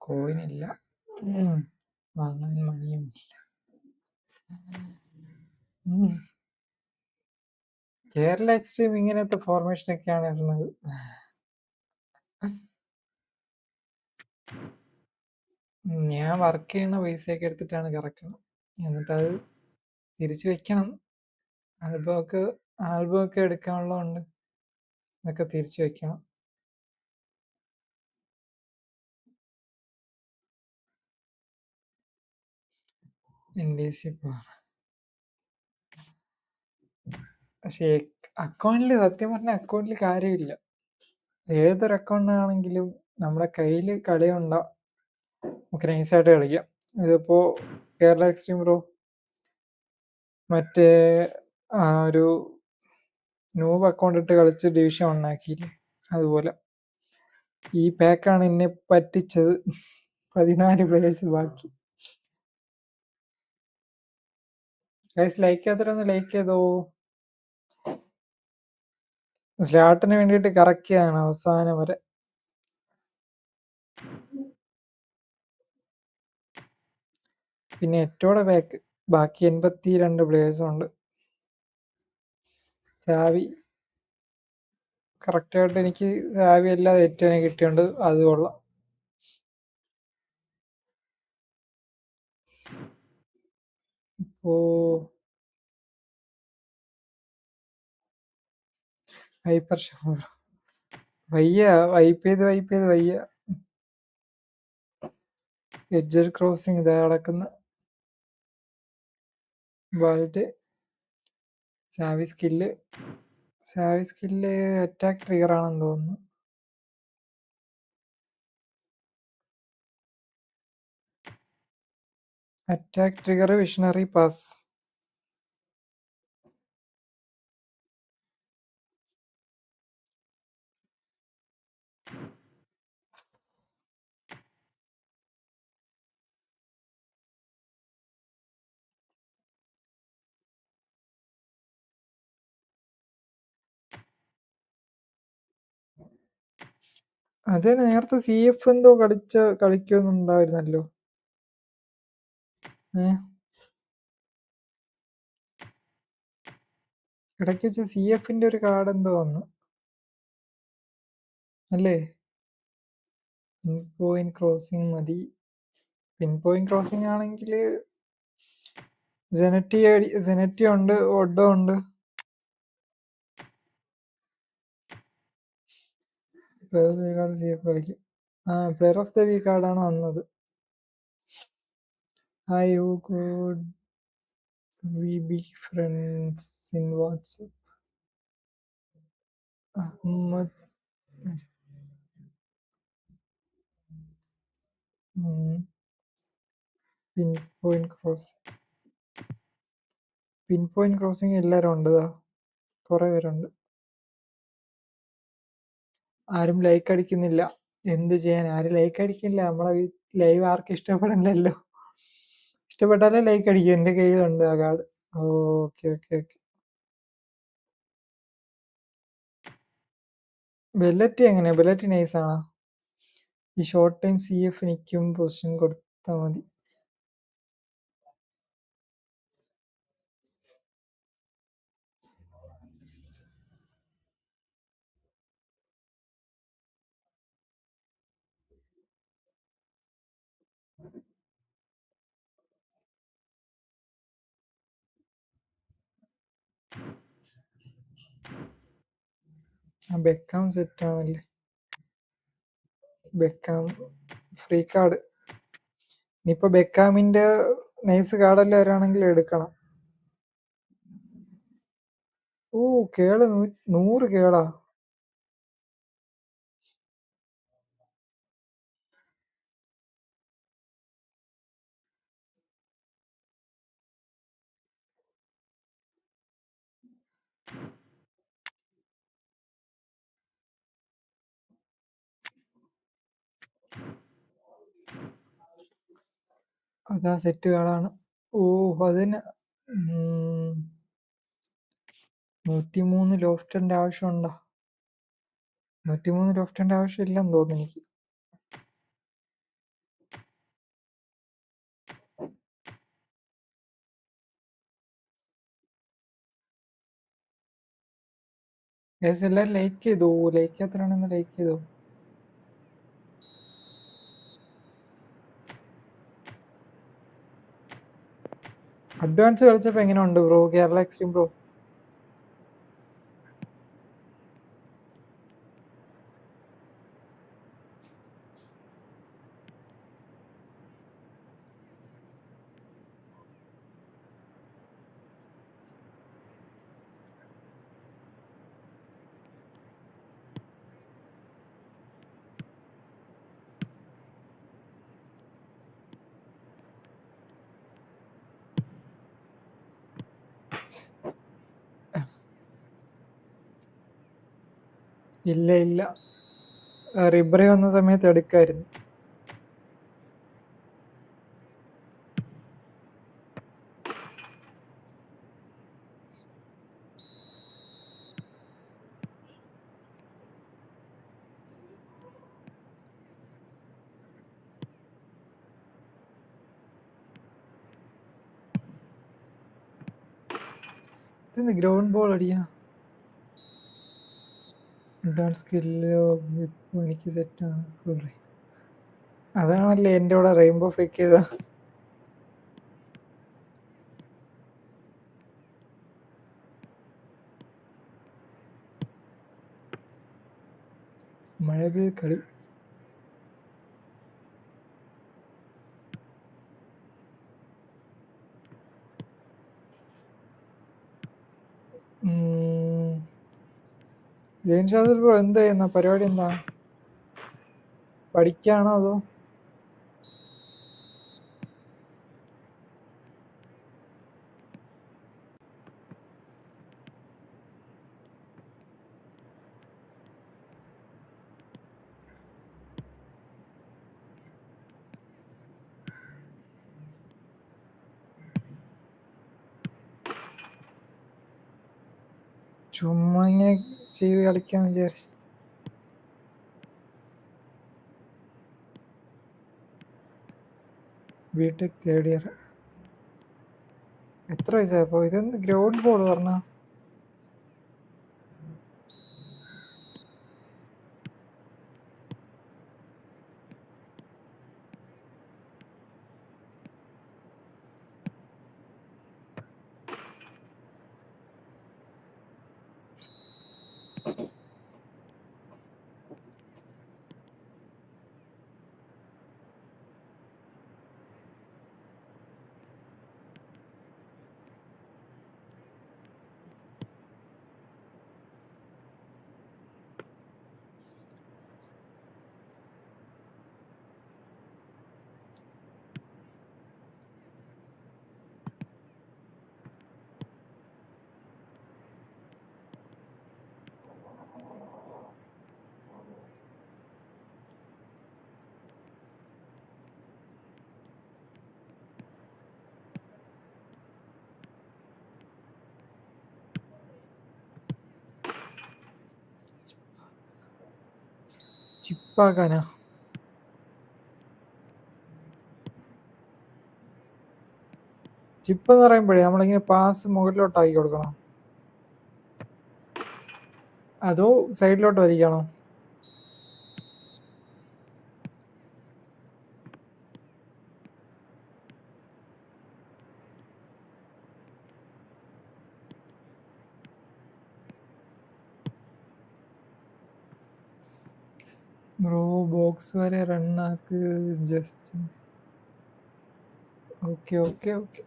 കോയിനില്ല, വാങ്ങാൻ മണിയും ഇല്ല. കേരള എക്സ്ട്രീം ഇങ്ങനത്തെ ഫോർമേഷനൊക്കെയാണ് ഇടുന്നത്. ഞാൻ വർക്ക് ചെയ്യുന്ന പൈസയൊക്കെ എടുത്തിട്ടാണ് കറക്കണം. എന്നിട്ടത് തിരിച്ചു വെക്കണം. ആൽബമൊക്കെ എടുക്കാനുള്ളതുകൊണ്ട് അതൊക്കെ തിരിച്ചു വെക്കണം. NDC പക്ഷേ അക്കൗണ്ടിൽ സത്യം പറഞ്ഞാൽ അക്കൗണ്ടിൽ കാര്യമില്ല. ഏതൊരു അക്കൗണ്ടാണെങ്കിലും നമ്മുടെ കയ്യിൽ കളിയുണ്ടോ നമുക്ക് നൈസായിട്ട് കളിക്കാം. ഇതിപ്പോ കേരള എക്സ്ട്രീം ബ്രോ മറ്റേ ഒരു നൂബ് അക്കൗണ്ട് ഇട്ട് കളിച്ച് ഡിവിഷൻ ഉണ്ടാക്കിയില്ലേ, അതുപോലെ ഈ പാക്കാണ് എന്നെ പറ്റിച്ചത്. 14 പ്ലേയേഴ്സ് ബാക്കി. ലൈക്ക് ചെയ്യാത്തരൊന്ന് ലൈക്ക് ചെയ്തോ. സ്ലാട്ടിന് വേണ്ടിയിട്ട് കറക്കിയതാണ് അവസാനം വരെ. പിന്നെ എറ്റോടെ പാക്ക് ബാക്കി 82 പ്ലേയേഴ്സും ഉണ്ട്. സാവി കറക്റ്റായിട്ട് എനിക്ക് സാവി അല്ലാതെ ഏറ്റവും കിട്ടിയുണ്ട്, അത് കൊള്ളാം. ഇപ്പോ ഹൈപ്പർ ഷമ്മു വയ്യ, വൈപ്പ് ചെയ്ത് വയ്യ. എഡ്ജർ ക്രോസിംഗ് ഇതാ നടക്കുന്ന ബാൾട്ട്. സാവി സ്കില്ല് അറ്റാക്ക് ട്രിഗർ ആണെന്ന് തോന്നുന്നു. Attack trigger visionary pass. അതെ, നേരത്തെ CF എന്തോ കളിക്കുന്നുണ്ടായിരുന്നല്ലോ. ഇടയ്ക്ക് വെച്ച് CFന്റെ ഒരു കാർഡ് എന്തോ വന്നു അല്ലേ? പിൻ പോയിന്റ് ക്രോസിംഗ് മതി. പിൻ പോയിന്റ് ക്രോസിംഗ് ആണെങ്കിൽ ജെനറ്റി ഉണ്ട്, ഒഡോ ഉണ്ട്. Player of the card CF കളിക്കും. പ്ലെയർ ഓഫ് ദ വീക്ക് കാർഡാണ് വന്നത്. Hi, who could we be friends in WhatsApp? Ahmed. Pin point crossing എല്ലാവരും ഉണ്ട്. കുറെ പേരുണ്ട്. ആരും ലൈക്ക് അടിക്കുന്നില്ല. എന്ത് ചെയ്യാൻ? ആരും ലൈക്ക് അടിക്കില്ല. നമ്മളെ ലൈവ് ആർക്കും ഇഷ്ടപ്പെടില്ലല്ലോ. ഇഷ്ടപ്പെട്ടാലേ ലൈക്ക് അടിക്കും. എൻ്റെ കയ്യിലുണ്ട് ആ കാർഡ്. Okay okay okay. ബെല്ലറ്റി എങ്ങനെയാ? ബെല്ലറ്റി നൈസാണോ? ഈ ഷോർട്ട് ടൈം CF നിൽക്കും പൊസിഷൻ കൊടുത്താൽ മതി. ബെക്കാം സെറ്റാണല്ലേ? Beckham free card. ഇനിയിപ്പോ ബെക്കാമിന്റെ നൈസ് കാർഡെല്ലാം വരാണെങ്കിൽ എടുക്കണം. കേള് 100 കേളാ. അതാ സെറ്റ് കാർഡാണ്. അതിന് 103 ലോഫ്റ്റന്റെ ആവശ്യമുണ്ടോ? 103 ലോഫ്റ്റന്റെ ആവശ്യമില്ലെന്ന് തോന്നുന്നു എനിക്ക്. എല്ലാവരും ലൈക്ക് ചെയ്തു. ലൈക്ക് എത്രയാണെന്ന് ലൈക്ക് ചെയ്തു. അഡ്വാൻസ് കളിച്ചപ്പോ എങ്ങനെ ഉണ്ട് ബ്രോ? കേരള എക്സ്ട്രീം ബ്രോ ഇല്ല. റിബ്രി വന്ന സമയത്ത് എടുക്കായിരുന്നു. ഇതെന്ത് ഗ്രൗണ്ട് ബോൾ അടിക്കണം? അഡ്വാൻസ് സ്കില്ലോ എനിക്ക് സെറ്റാണ്. അതാണല്ലേ എൻ്റെ കൂടെ റെയിൻബോ ഫേക്ക് ചെയ്ത. മഴവിൽ കളി. ജെയിൻ ഷാദർ ബ്രോ എന്താ ചെയ്യുന്ന പരിപാടി? എന്താ പഠിക്കാണോ അതോ? ചുമ്മാ ഇങ്ങനെ ചെയ്ത് കളിക്കാന്ന് വിചാരിച്ചു. BTech third year. എത്ര വയസ്സായപ്പോ? ഇതെന്ത് ഗ്രൗണ്ട് ബോൾ പറഞ്ഞ? ചിപ്പാക്കാനാ? ചിപ്പ് എന്ന് പറയുമ്പോഴേ നമ്മളിങ്ങനെ പാസ് മുകളിലോട്ടാക്കി കൊടുക്കണം, അതോ സൈഡിലോട്ട് വലിക്കണോ? ബ്രോ ബോക്സ് വരെ റണ്ണാക്ക് ജസ്റ്റ്. Okay okay okay.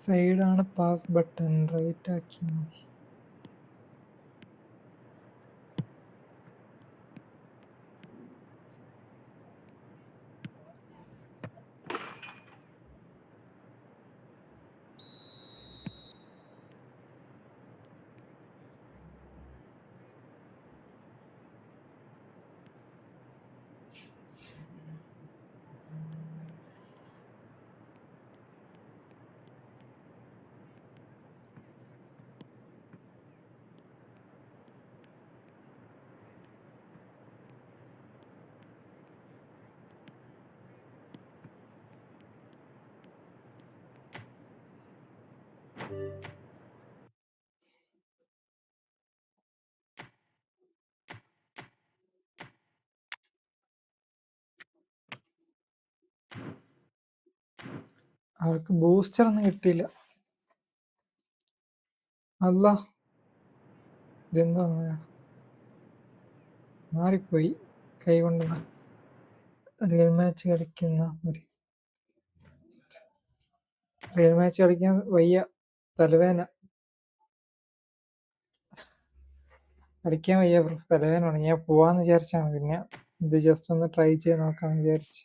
സൈഡാണ് പാസ് ബട്ടൺ, റൈറ്റ് ആക്കി മതി. അവർക്ക് ബൂസ്റ്റർ ഒന്നും കിട്ടിയില്ല. അല്ല, ഇതെന്താ മാറിപ്പോയി. കൈ കൊണ്ട് റിയൽ മാച്ച് കളിക്കാൻ വയ്യ, തലവേന. കളിക്കാൻ വയ്യ ബ്രോ, തലവേനാണ്. ഞാൻ പോവാന്ന് വിചാരിച്ചാണ്, പിന്നെ ഇത് ജസ്റ്റ് ഒന്ന് ട്രൈ ചെയ്ത് നോക്കാന്ന് വിചാരിച്ച്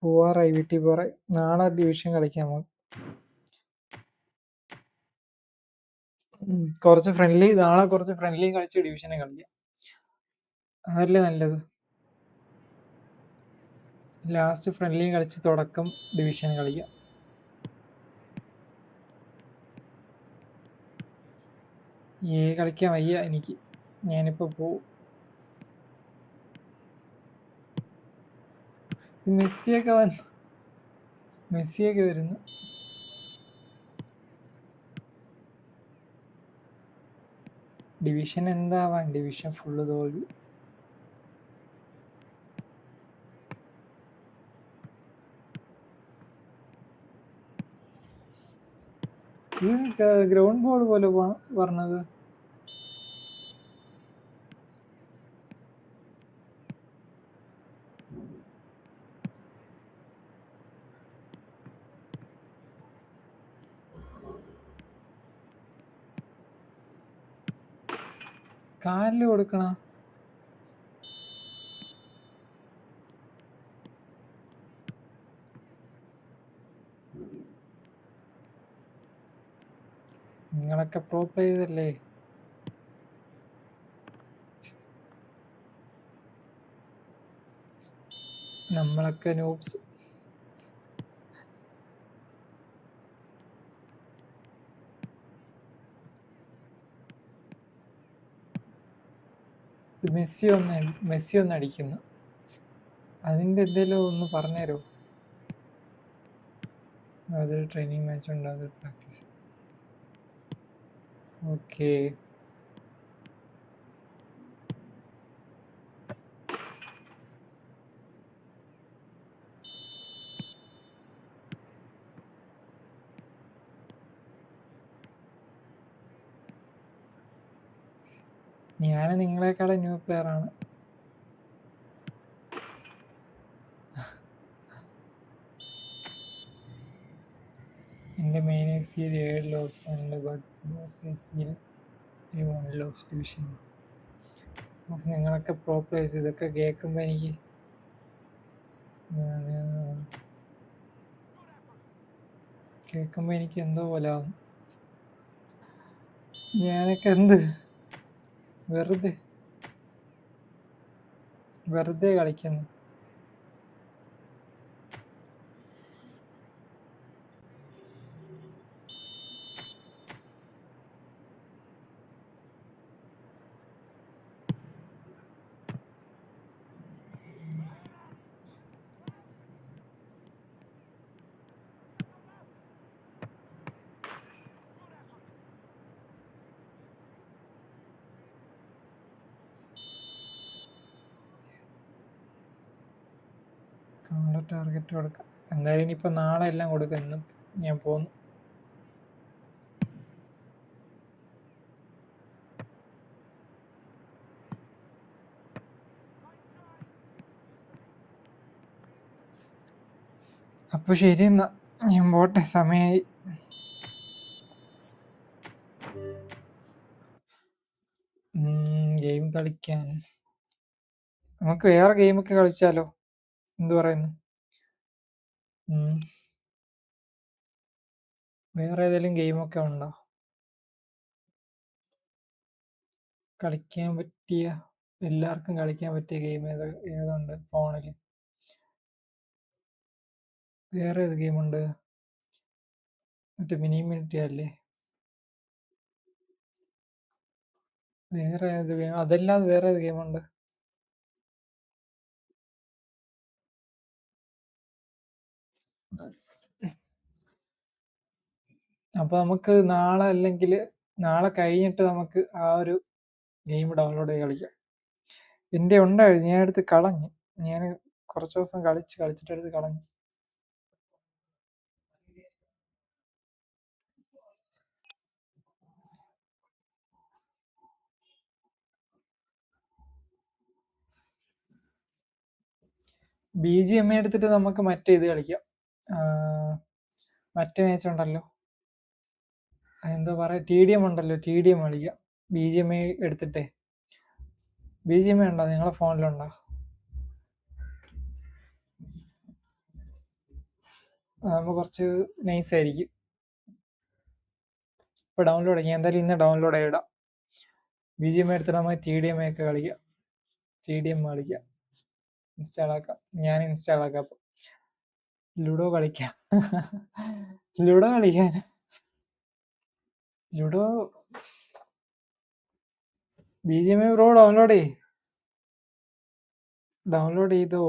പോവാറായി. വീട്ടിൽ പോറായി. നാളെ ഡിവിഷൻ കളിക്കാൻ പോകും. നാളെ കുറച്ച് ഫ്രണ്ട്ലി കളിച്ച് ഡിവിഷനെ കളിക്കാം. അതല്ലേ നല്ലത്. ലാസ്റ്റ് ഫ്രണ്ട്ലി കളിച്ച് തുടക്കം ഡിവിഷൻ കളിക്കാം. കളിക്കാൻ വയ്യ എനിക്ക്, ഞാനിപ്പോ പോവും. മെസ്സിയൊക്കെ വരുന്നു. ഡിവിഷൻ എന്താവാൻ, ഡിവിഷൻ ഫുള്ള് തോൽവി. ഇത് ഗ്രൗണ്ട് ബോൾ പോലെ പറഞ്ഞത്. കാലില് കൊടുക്കണ നിങ്ങളൊക്കെ പ്രോ പ്ലേയേഴ്സ് അല്ലേ? നമ്മളൊക്കെ നോബ്സ്. മെസ്സി ഒന്ന് അടിക്കുന്നു. അതിൻ്റെ എന്തെങ്കിലും ഒന്ന് പറഞ്ഞുതരുമോ? അതൊരു ട്രെയിനിങ് മാച്ച് ഉണ്ട്, അത് പ്രാക്ടീസ്. ഓക്കെ. ഞാൻ നിങ്ങളെക്കാളും ന്യൂ പ്ലെയർ ആണ്. എൻ്റെ മെയിൻ സിയിൽ 7 ലോസ് ഉണ്ട്, ബട്ട് സിയിൽ 1 ലോസ് ഡിവിഷൻ. നിങ്ങളൊക്കെ പ്രോ പ്ലേയേഴ്സ്. ഇതൊക്കെ കേൾക്കുമ്പോൾ എനിക്ക് എന്തോ പോലെ ആവും. ഞാനൊക്കെ എന്ത് വെറുതെ കളിക്കുന്നു. ടാർഗറ്റ് കൊടുക്കാം. എന്തായാലും ഇനിയിപ്പോൾ നാളെ എല്ലാം കൊടുക്കാം. ഇന്ന് ഞാൻ പോന്നു. അപ്പോൾ ശരി, എന്നാ ഞാൻ പോട്ടെ, സമയമായി. ഗെയിം കളിക്കാൻ നമുക്ക് വേറെ ഗെയിമൊക്കെ കളിച്ചാലോ? എന്തു പറയുന്നു? വേറെ ഏതെങ്കിലും ഗെയിമൊക്കെ ഉണ്ടോ കളിക്കാൻ പറ്റിയ, എല്ലാവർക്കും കളിക്കാൻ പറ്റിയ ഗെയിം ഏതുണ്ട് ഫോണിൽ? വേറെ ഏത് ഗെയിമുണ്ട്? മറ്റേ മിനിമിനിറ്റി അല്ലേ? വേറെ ഏത് ഗെയിം? അതല്ലാതെ വേറെ ഏത് ഗെയിമുണ്ട്? അപ്പോൾ നമുക്ക് നാളെ, അല്ലെങ്കിൽ നാളെ കഴിഞ്ഞിട്ട് നമുക്ക് ആ ഒരു ഗെയിം ഡൗൺലോഡ് ചെയ്ത് കളിക്കാം. എൻ്റെ ഉണ്ടായിരുന്നു, ഞാൻ എടുത്ത് കളഞ്ഞു. ഞാൻ കുറച്ച് ദിവസം കളിച്ചിട്ട് എടുത്ത് കളഞ്ഞു. BGMI എടുത്തിട്ട് നമുക്ക് മറ്റേ ഇത് കളിക്കാം. മറ്റേ മാച്ച് ഉണ്ടല്ലോ, എന്തോ പറയാ, TDM ഉണ്ടല്ലോ, TDM കളിക്കാം. BGMI എടുത്തിട്ടേ. BGMI ഉണ്ടോ നിങ്ങളെ ഫോണിലുണ്ടോ? അതാകുമ്പോൾ കുറച്ച് നൈസായിരിക്കും. ഇപ്പോൾ ഡൗൺലോഡ് ചെയ്യാം. എന്തായാലും ഇന്ന് ഡൗൺലോഡ് ചെയ്തിടാം. BGMI എടുത്തിട്ട് നമുക്ക് TDMI ഒക്കെ കളിക്കാം. TDM കളിക്കാം, ഇൻസ്റ്റാൾ ആക്കാം. ഞാൻ ഇൻസ്റ്റാൾ ആക്കാം. അപ്പോൾ ലുഡോ കളിക്കാം. ലുഡോ കളിക്കാൻ, ലുഡോ BGMI ബ്രോ ഡൗൺലോഡ് ചെയ്തോ?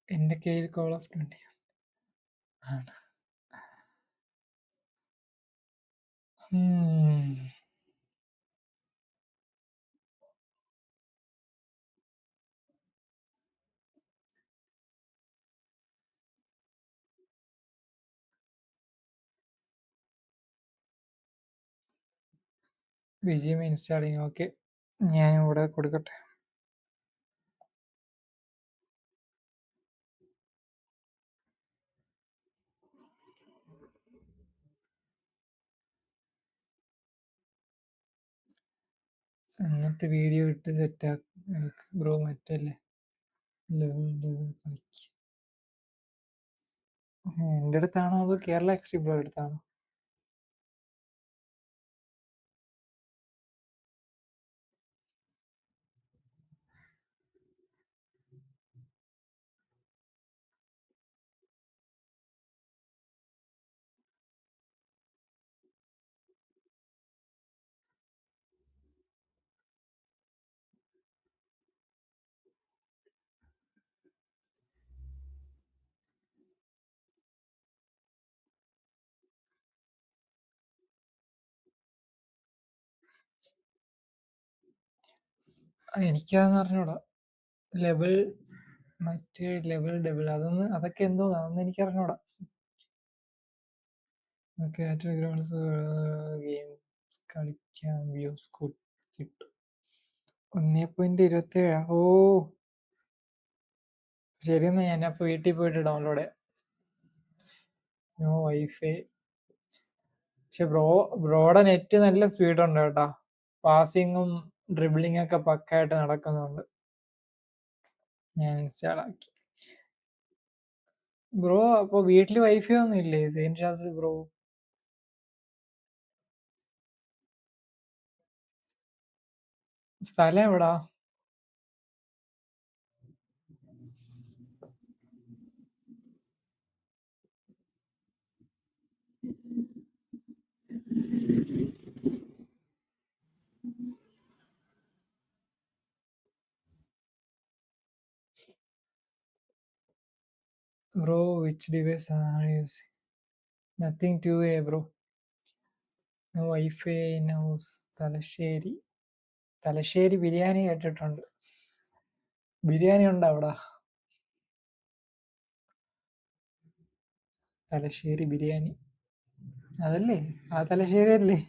എൻ്റെ കയ്യിൽ കോൾ ഓഫ് ഡ്യൂട്ടി ആണ്. BGMI installing. ഓക്കെ, ഞാനിവിടെ കൊടുക്കട്ടെ. എന്നിട്ട് വീഡിയോ ഇട്ട് സെറ്റാക്ക് ബ്രോ. മറ്റല്ലേ കളിക്ക്. എൻ്റെ അടുത്താണോ അതോ കേരള എക്സ്ട്രീം ബ്രോ അടുത്താണോ? എനിക്കതെന്ന് അറിഞ്ഞൂടാ. ലെവൽ മറ്റേ ലെവൽ ഡബിൾ അതൊക്കെ എന്തോ അതൊന്നും എനിക്ക് അറിഞ്ഞൂടാ. ഗ്രൗണ്ട്സ് ഗെയിംസ് കളിക്കാൻ വ്യൂസ് കിട്ടും. 1.27. ഓ ശരിയെന്നാ ഞാൻ അപ്പൊ വീട്ടിൽ പോയിട്ട് ഡൗൺലോഡ് ചെയ്യാം. No wifi. പക്ഷെ ബ്രോയുടെ നെറ്റ് നല്ല സ്പീഡ് ഉണ്ട് കേട്ടാ. പാസിങ്ങും ഡ്രിബിളിംഗ് ഒക്കെ പക്കായിട്ട് നടക്കുന്നുണ്ട്. ഞാൻ ഇൻസ്റ്റാൾ ആക്കി. ബ്രോ അപ്പൊ വീട്ടില് വൈഫൈ ഒന്നും ഇല്ലേ സെയിൻ ഷാസ് ബ്രോ? സ്ഥലം എവിടാ? ബ്രോ വിച്ച് ഡിവൈസ് ആണ് using? Nothing to a bro. No wifi in house. Thalassery biryani കേട്ടിട്ടുണ്ട്. ബിരിയാണി ഉണ്ടോ അവിടെ? തലശ്ശേരി ബിരിയാണി അതല്ലേ? ആ തലശ്ശേരി അല്ലേ?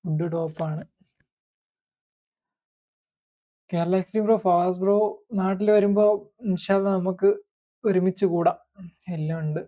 ഫുഡ് ടോപ്പാണ്. Kerala extreme bro fast bro നാട്ടിൽ വരുമ്പോ ഇൻഷാ അല്ലാ നമുക്ക് ഒരുമിച്ച് കൂടാം. എല്ലാം ഉണ്ട്.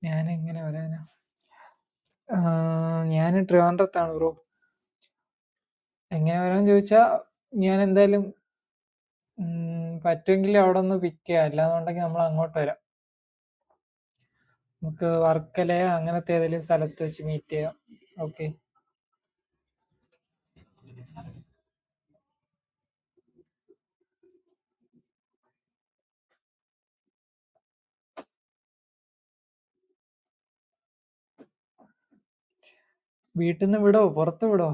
ഞാൻ എങ്ങനെ വരാനാ? ഞാൻ ട്രിവാൻഡ്രത്താണ് ബ്രോ. എങ്ങനെ വരാന്ന് ചോദിച്ചാ ഞാൻ എന്തായാലും പറ്റുമെങ്കിൽ അവിടെ ഒന്ന് പിക്ക് ചെയ്യാം. അല്ലാന്നുണ്ടെങ്കിൽ നമ്മൾ അങ്ങോട്ട് വരാം. നമുക്ക് വർക്കലയോ അങ്ങനത്തെ ഏതെങ്കിലും സ്ഥലത്ത് വെച്ച് മീറ്റ് ചെയ്യാം. ഓക്കെ. വീട്ടിൽ നിന്ന് വിടോ? പുറത്ത് വിടോ?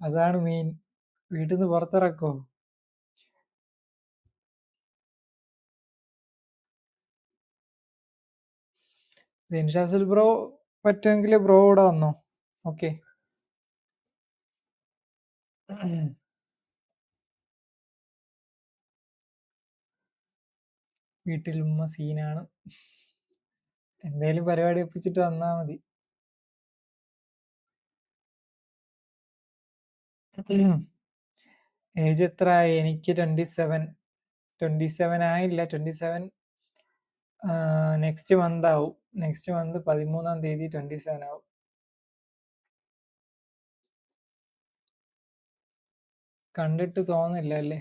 അതാണ് മെയിൻ. വീട്ടിൽ നിന്ന് പുറത്തിറക്കോ? സെൻഷാസിൽ ബ്രോ പറ്റുമെങ്കിൽ ബ്രോ ഇവിടെ വന്നോ. ഓക്കെ. വീട്ടിൽ ഉമ്മ സീനാണ്. എന്തേലും പരിപാടി ഒപ്പിച്ചിട്ട് വന്നാ മതി. ഏജ് എത്ര ആയി? എനിക്ക് 27 ആയില്ല. 27 നെക്സ്റ്റ് മന്ത് ആവും. നെക്സ്റ്റ് മന്ത് 13-ാം തീയതി 27 ആവും. കണ്ടിട്ട് തോന്നില്ല അല്ലേ?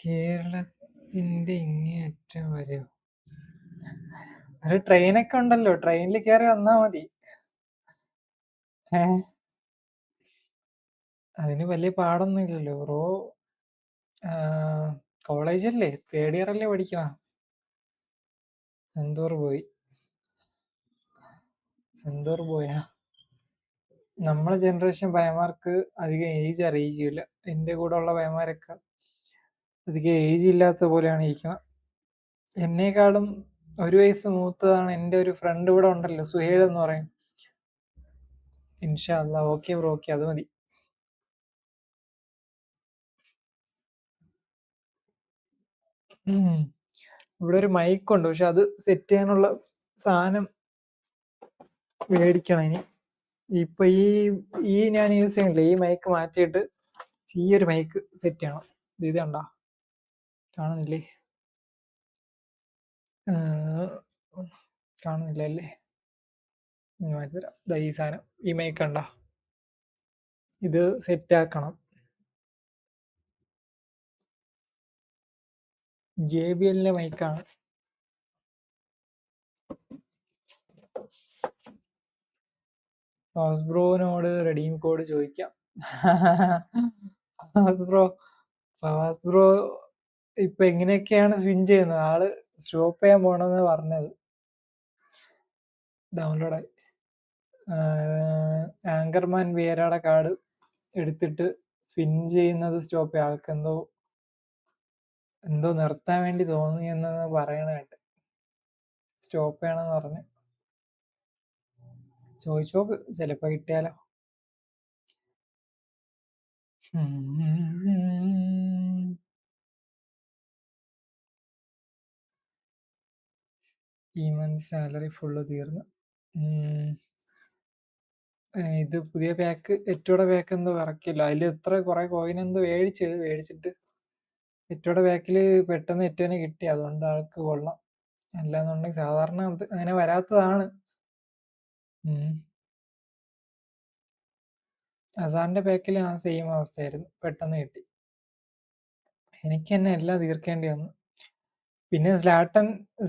കേരളത്തിന്റെ ഇങ്ങേയറ്റം വരെയോ? ഒരു ട്രെയിനൊക്കെ ഉണ്ടല്ലോ, ട്രെയിനിൽ കയറി വന്നാ മതി. അതിന് വലിയ പാടൊന്നും ഇല്ലല്ലോ ബ്രോ. കോളേജല്ലേ, തേർഡ് ഇയർ അല്ലേ പഠിക്കണ. സെന്തൂർ പോയി. സെന്തൂർ പോയാ നമ്മളെ ജനറേഷൻ പയ്യന്മാർക്ക് അധികം ഏജ് അറിയിക്കില്ല. എൻ്റെ കൂടെ ഉള്ള പയ്യന്മാരൊക്കെ അധികം ഏജ് ഇല്ലാത്ത പോലെയാണ് ഇരിക്കണം. എന്നേക്കാളും 1 വയസ്സ് മൂത്തതാണ് എൻ്റെ ഒരു ഫ്രണ്ട് ഇവിടെ ഉണ്ടല്ലോ, സുഹേൽ എന്ന് പറയും. ഇൻഷാ അല്ലാ. ഓക്കെ ബ്രോ, ഓക്കെ, അത് മതി. ഇവിടെ ഒരു മൈക്കുണ്ട്, പക്ഷെ അത് സെറ്റ് ചെയ്യാനുള്ള സാധനം മേടിക്കണം ഇനി. ഇപ്പൊ ഈ ഞാൻ യൂസ് ചെയ്യണില്ലേ, ഈ മൈക്ക് മാറ്റിയിട്ട് ഈ ഒരു മൈക്ക് സെറ്റ് ചെയ്യണം. ഇത് കണ്ടാ കാണുന്നില്ലേ? കാണുന്നില്ല അല്ലേ? മാറ്റിത്തരാം. ഈ സാധനം, ഈ മൈക്ക് കണ്ട, ഇത് സെറ്റ് ആക്കണം. JBL മൈക്കാണ്. ഫാസ് ബ്രോനോട് റെഡീം കോഡ് ചോദിക്കാം. ഫാസ് ബ്രോ ഇപ്പൊ എങ്ങനെയൊക്കെയാണ് സ്വിൻ ചെയ്യുന്നത്? ആള് സ്റ്റോപ്പ് ചെയ്യാൻ പോണെന്ന് പറഞ്ഞത്. ഡൗൺലോഡായി. ആങ്കർമാൻ വിയരയുടെ കാർഡ് എടുത്തിട്ട് സ്പിൻ ചെയ്യുന്നത് സ്റ്റോപ്പ് ചെയ്യാം. ആൾക്ക് എന്തോ നിർത്താൻ വേണ്ടി തോന്നിയെന്ന് പറയണ കേട്ട്. സ്റ്റോപ്പ് ചെയ്യണമെന്ന് പറഞ്ഞു. ചോദിച്ചോക്ക്, ചിലപ്പോ കിട്ടിയാലോ. ഈ മന്ത് സാലറി ഫുള്ള് തീർന്നു. ഇത് പുതിയ പാക്ക്, എറ്റോടെ പാക്ക് എന്തോ ഇറക്കില്ല. അതിൽ എത്ര കുറെ കോയിൻ എന്തോ മേടിച്ചിട്ട് എറ്റോടെ പാക്കില് പെട്ടെന്ന് എറ്റോനെ കിട്ടി. അതുകൊണ്ട് ആൾക്ക് കൊള്ളാം. അല്ലാന്നുണ്ടെങ്കിൽ സാധാരണ അങ്ങനെ വരാത്തതാണ്. അസാറിന്റെ പാക്കിൽ ആ സെയിം അവസ്ഥയായിരുന്നു, പെട്ടെന്ന് കിട്ടി. എനിക്ക് തന്നെ എല്ലാം തീർക്കേണ്ടി വന്നു. പിന്നെ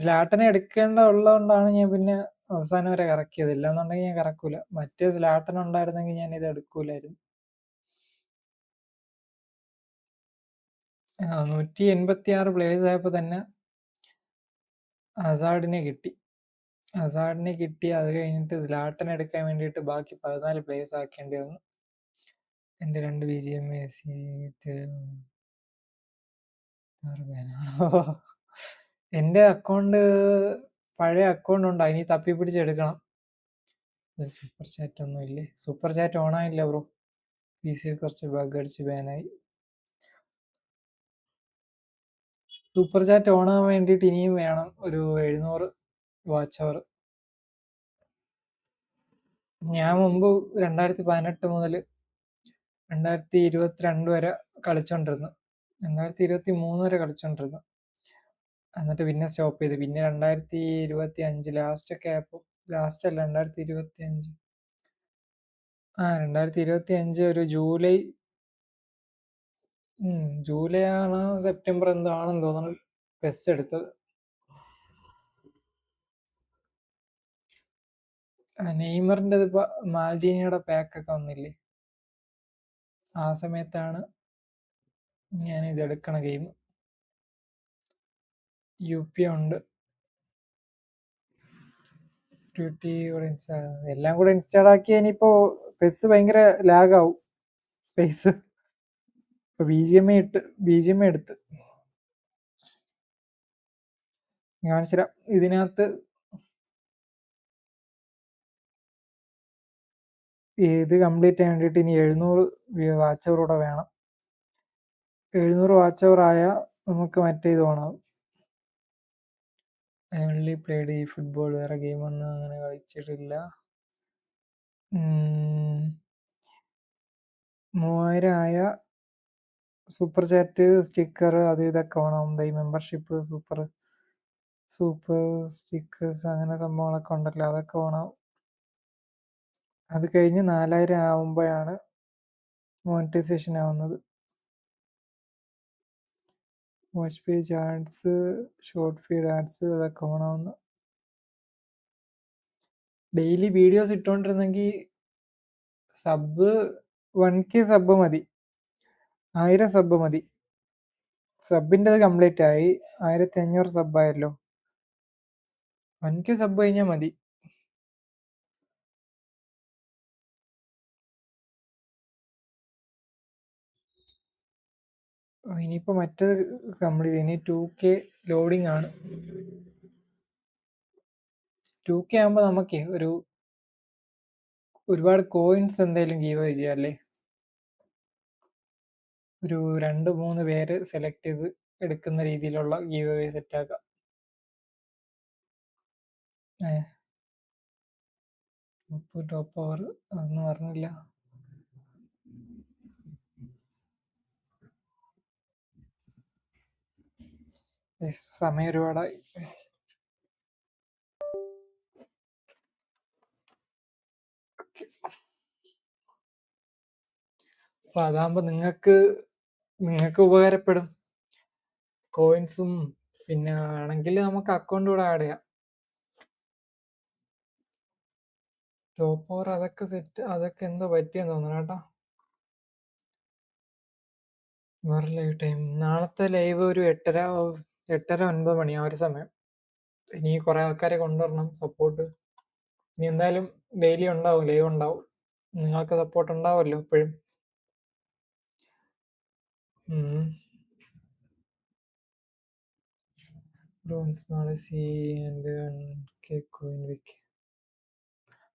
സ്ലാട്ടനെ എടുക്കേണ്ട ഉള്ളതുകൊണ്ടാണ് ഞാൻ പിന്നെ അവസാനം വരെ കറക്കിയത്. ഇല്ലാന്നുണ്ടെങ്കിൽ ഞാൻ കറക്കൂല. മറ്റേ സ്ലാട്ടൻ ഉണ്ടായിരുന്നെങ്കിൽ ഞാൻ ഇത് എടുക്കൂലായിരുന്നു. 186 പ്ലേയേഴ്സ് ആയപ്പോ തന്നെ അസാഡിനെ കിട്ടി. അത് കഴിഞ്ഞിട്ട് സ്ലാട്ടൻ എടുക്കാൻ വേണ്ടിയിട്ട് ബാക്കി 14 പ്ലേയേഴ്സ് ആക്കേണ്ടി വന്നു. എന്റെ 2 BGM എന്റെ അക്കൗണ്ട്, പഴയ അക്കൗണ്ട് ഉണ്ട്, അതിന് തപ്പി പിടിച്ചെടുക്കണം. സൂപ്പർ ചാറ്റ് ഒന്നും ഇല്ലേ? സൂപ്പർ ചാറ്റ് ഓൺ ആയില്ല ബ്രോ. PC കുറച്ച് ബഗ് അടിച്ച് ബാനായി. സൂപ്പർ ചാറ്റ് ഓൺ ആവാൻ വേണ്ടിയിട്ട് ഇനിയും വേണം ഒരു 700 വാച്ച് അവർ. ഞാൻ മുമ്പ് 2018 മുതൽ 2022 വരെ കളിച്ചോണ്ടിരുന്നു. 2023 വരെ കളിച്ചോണ്ടിരുന്നു. എന്നിട്ട് പിന്നെ സ്റ്റോപ്പ് ചെയ്ത്. പിന്നെ 2025 ലാസ്റ്റ് ഒക്കെ ആയപ്പോ, ലാസ്റ്റ് അല്ല 2025, 2025 ഒരു ജൂലൈ ആണ്, സെപ്റ്റംബർ എന്തോ ആണെന്ന് തോന്നുന്നു പെസ് എടുത്തത്. നെയ്മറിന്റെ ഇപ്പൊ മാൽഡീനിയുടെ പാക്കൊക്കെ വന്നില്ലേ, ആ സമയത്താണ് ഞാൻ ഇത് എടുക്കണ ഗെയിം. UP ഉണ്ട്, എല്ലാം കൂടെ ഇൻസ്റ്റാൾ ആക്കി. ഇനിയിപ്പോ പെസ് ഭയങ്കര ലാഗാവും സ്പേസ്. ഇപ്പൊ BGM എടുത്ത് കാണിച്ചുതരാം. ഇതിനകത്ത് ഇത് കംപ്ലീറ്റ് ചെയ്യാൻ വേണ്ടിയിട്ട് ഇനി 700 വാച്ച് അവർ കൂടെ വേണം. 700 വാച്ച് അവർ ആയാൽ നമുക്ക് മറ്റേ ഇത് ഓണാവും. ഓൺലി പ്ലേഡ് eFootball, വേറെ ഗെയിമൊന്നും അങ്ങനെ കളിച്ചിട്ടില്ല. 3000 ആയ സൂപ്പർ ചാറ്റ്, സ്റ്റിക്കർ, അത് ഇതൊക്കെ ഓണാവും. ഈ മെമ്പർഷിപ്പ്, സൂപ്പർ സ്റ്റിക്കേഴ്സ്, അങ്ങനെ സംഭവങ്ങളൊക്കെ ഉണ്ടല്ലോ, അതൊക്കെ ഓണാവും. അത് കഴിഞ്ഞ് 4000 ആവുമ്പോഴാണ് മോണിറ്റൈസേഷൻ ആവുന്നത്. Watch page ads, short feed ads, അതൊക്കെ ഓണാവുന്നു. ഡെയിലി വീഡിയോസ് ഇട്ടുകൊണ്ടിരുന്നെങ്കിൽ സബ് 1K സബ് മതി, 1000 സബ് മതി. സബിൻ്റെ കംപ്ലീറ്റ് ആയി, 1500 സബ് ആയല്ലോ. 1K സബ് കഴിഞ്ഞാൽ മതി. ഇനിയിപ്പോ മറ്റേത് കംപ്ലീറ്റ്. ഇനി 2K ലോഡിംഗ് ആണ്. 2K ആകുമ്പോ നമുക്കേ ഒരുപാട് കോയിൻസ് എന്തെങ്കിലും ഗീവ് ചെയ്യാം അല്ലേ? ഒരു 2-3 പേര് സെലക്ട് ചെയ്ത് എടുക്കുന്ന രീതിയിലുള്ള ഗീവ് സെറ്റ് ആക്കാം. ടോപ്പ് പവർ അതൊന്നും പറഞ്ഞില്ല. സമയം ഒരുപാടായി. അപ്പൊ അതാകുമ്പോ നിങ്ങൾക്ക് ഉപകാരപ്പെടും. കോയിൻസും പിന്നെ ആണെങ്കിൽ നമുക്ക് അക്കൗണ്ട് കൂടെ ആഡ് ചെയ്യാം. ടോപ്പ് ഓവർ അതൊക്കെ എന്തോ പറ്റിയെന്ന് തോന്നുന്നു കേട്ടോ. വേറെ ലൈവ് ടൈം നാളത്തെ ലൈവ് ഒരു 8:30-9 മണി ആ ഒരു സമയം. ഇനി കുറെ ആൾക്കാരെ കൊണ്ടുവരണം സപ്പോർട്ട്. ഇനി എന്തായാലും ഡെയിലി ഉണ്ടാവും, ലൈവ് ഉണ്ടാവും. നിങ്ങൾക്ക് സപ്പോർട്ട് ഉണ്ടാവുമല്ലോ എപ്പോഴും.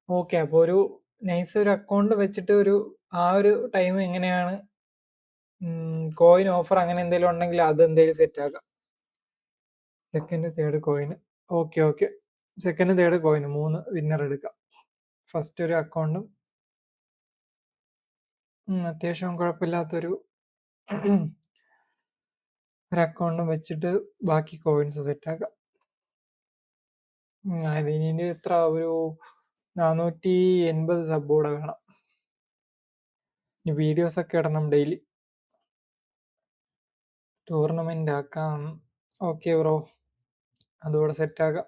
ഓക്കെ, അപ്പൊ ഒരു നൈസ് ഒരു അക്കൗണ്ട് വെച്ചിട്ട് ആ ഒരു ടൈം എങ്ങനെയാണ് കോയിൻ ഓഫർ അങ്ങനെ എന്തെങ്കിലും ഉണ്ടെങ്കിൽ അത് എന്തെങ്കിലും സെറ്റ് ആക്കാം. Second third coin. Okay. Second third coin 3 winner എടുക്കാം. ഫസ്റ്റ് ഒരു അക്കൗണ്ടും അത്യാവശ്യം കുഴപ്പമില്ലാത്തൊരു അക്കൗണ്ടും വെച്ചിട്ട് ബാക്കി കോയിൻസ് സെറ്റ് ആക്കാം. ഇതിന് എത്ര ഒരു 480 സബ് കൂടെ വേണം. വീഡിയോസ് ഒക്കെ ഇടണം ഡെയിലി. ടൂർണമെന്റ് ആക്കാം. ഓക്കെ ബ്രോ, അതുകൂടെ സെറ്റ് ആക്കാം.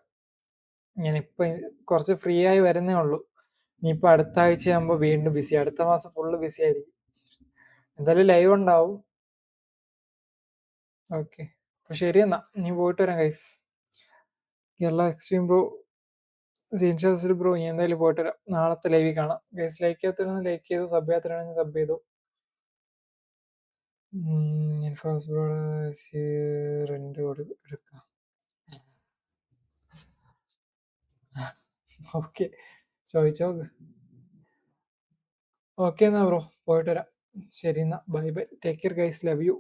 ഞാനിപ്പോ കുറച്ച് ഫ്രീ ആയി വരുന്നേ ഉള്ളൂ. ഇനിയിപ്പോ അടുത്ത ആഴ്ച ആകുമ്പോ വീണ്ടും ബിസി. അടുത്ത മാസം ഫുള്ള് ബിസി ആയിരിക്കും. എന്തായാലും ലൈവ് ഉണ്ടാവും. ഓക്കെ, അപ്പൊ ശരി എന്നാ, നീ പോയിട്ട് വരാം ഗൈസ്. കേരള എക്സ്ട്രീം ബ്രോ, സീൻഷാസിൽ ബ്രോ, ഞാൻ എന്തായാലും പോയിട്ട് വരാം. നാളത്തെ ലൈവിൽ കാണാം ഗൈസ്. ലൈക്ക് ചെയ്യാത്തവരൊന്ന് ലൈക്ക് ചെയ്തു, സബ് ചെയ്യാത്തവരാണെങ്കിൽ സബ് ചെയ്തു. ഫസ്റ്റ് ബ്രോ റെന്റ് എടുക്കാം. ഓക്കെ, ചോദിച്ചോക്ക്. ഓക്കെ എന്നാ ബ്രോ, പോയിട്ട് വരാം. ശരി എന്നാ, bye. Take care guys, love U.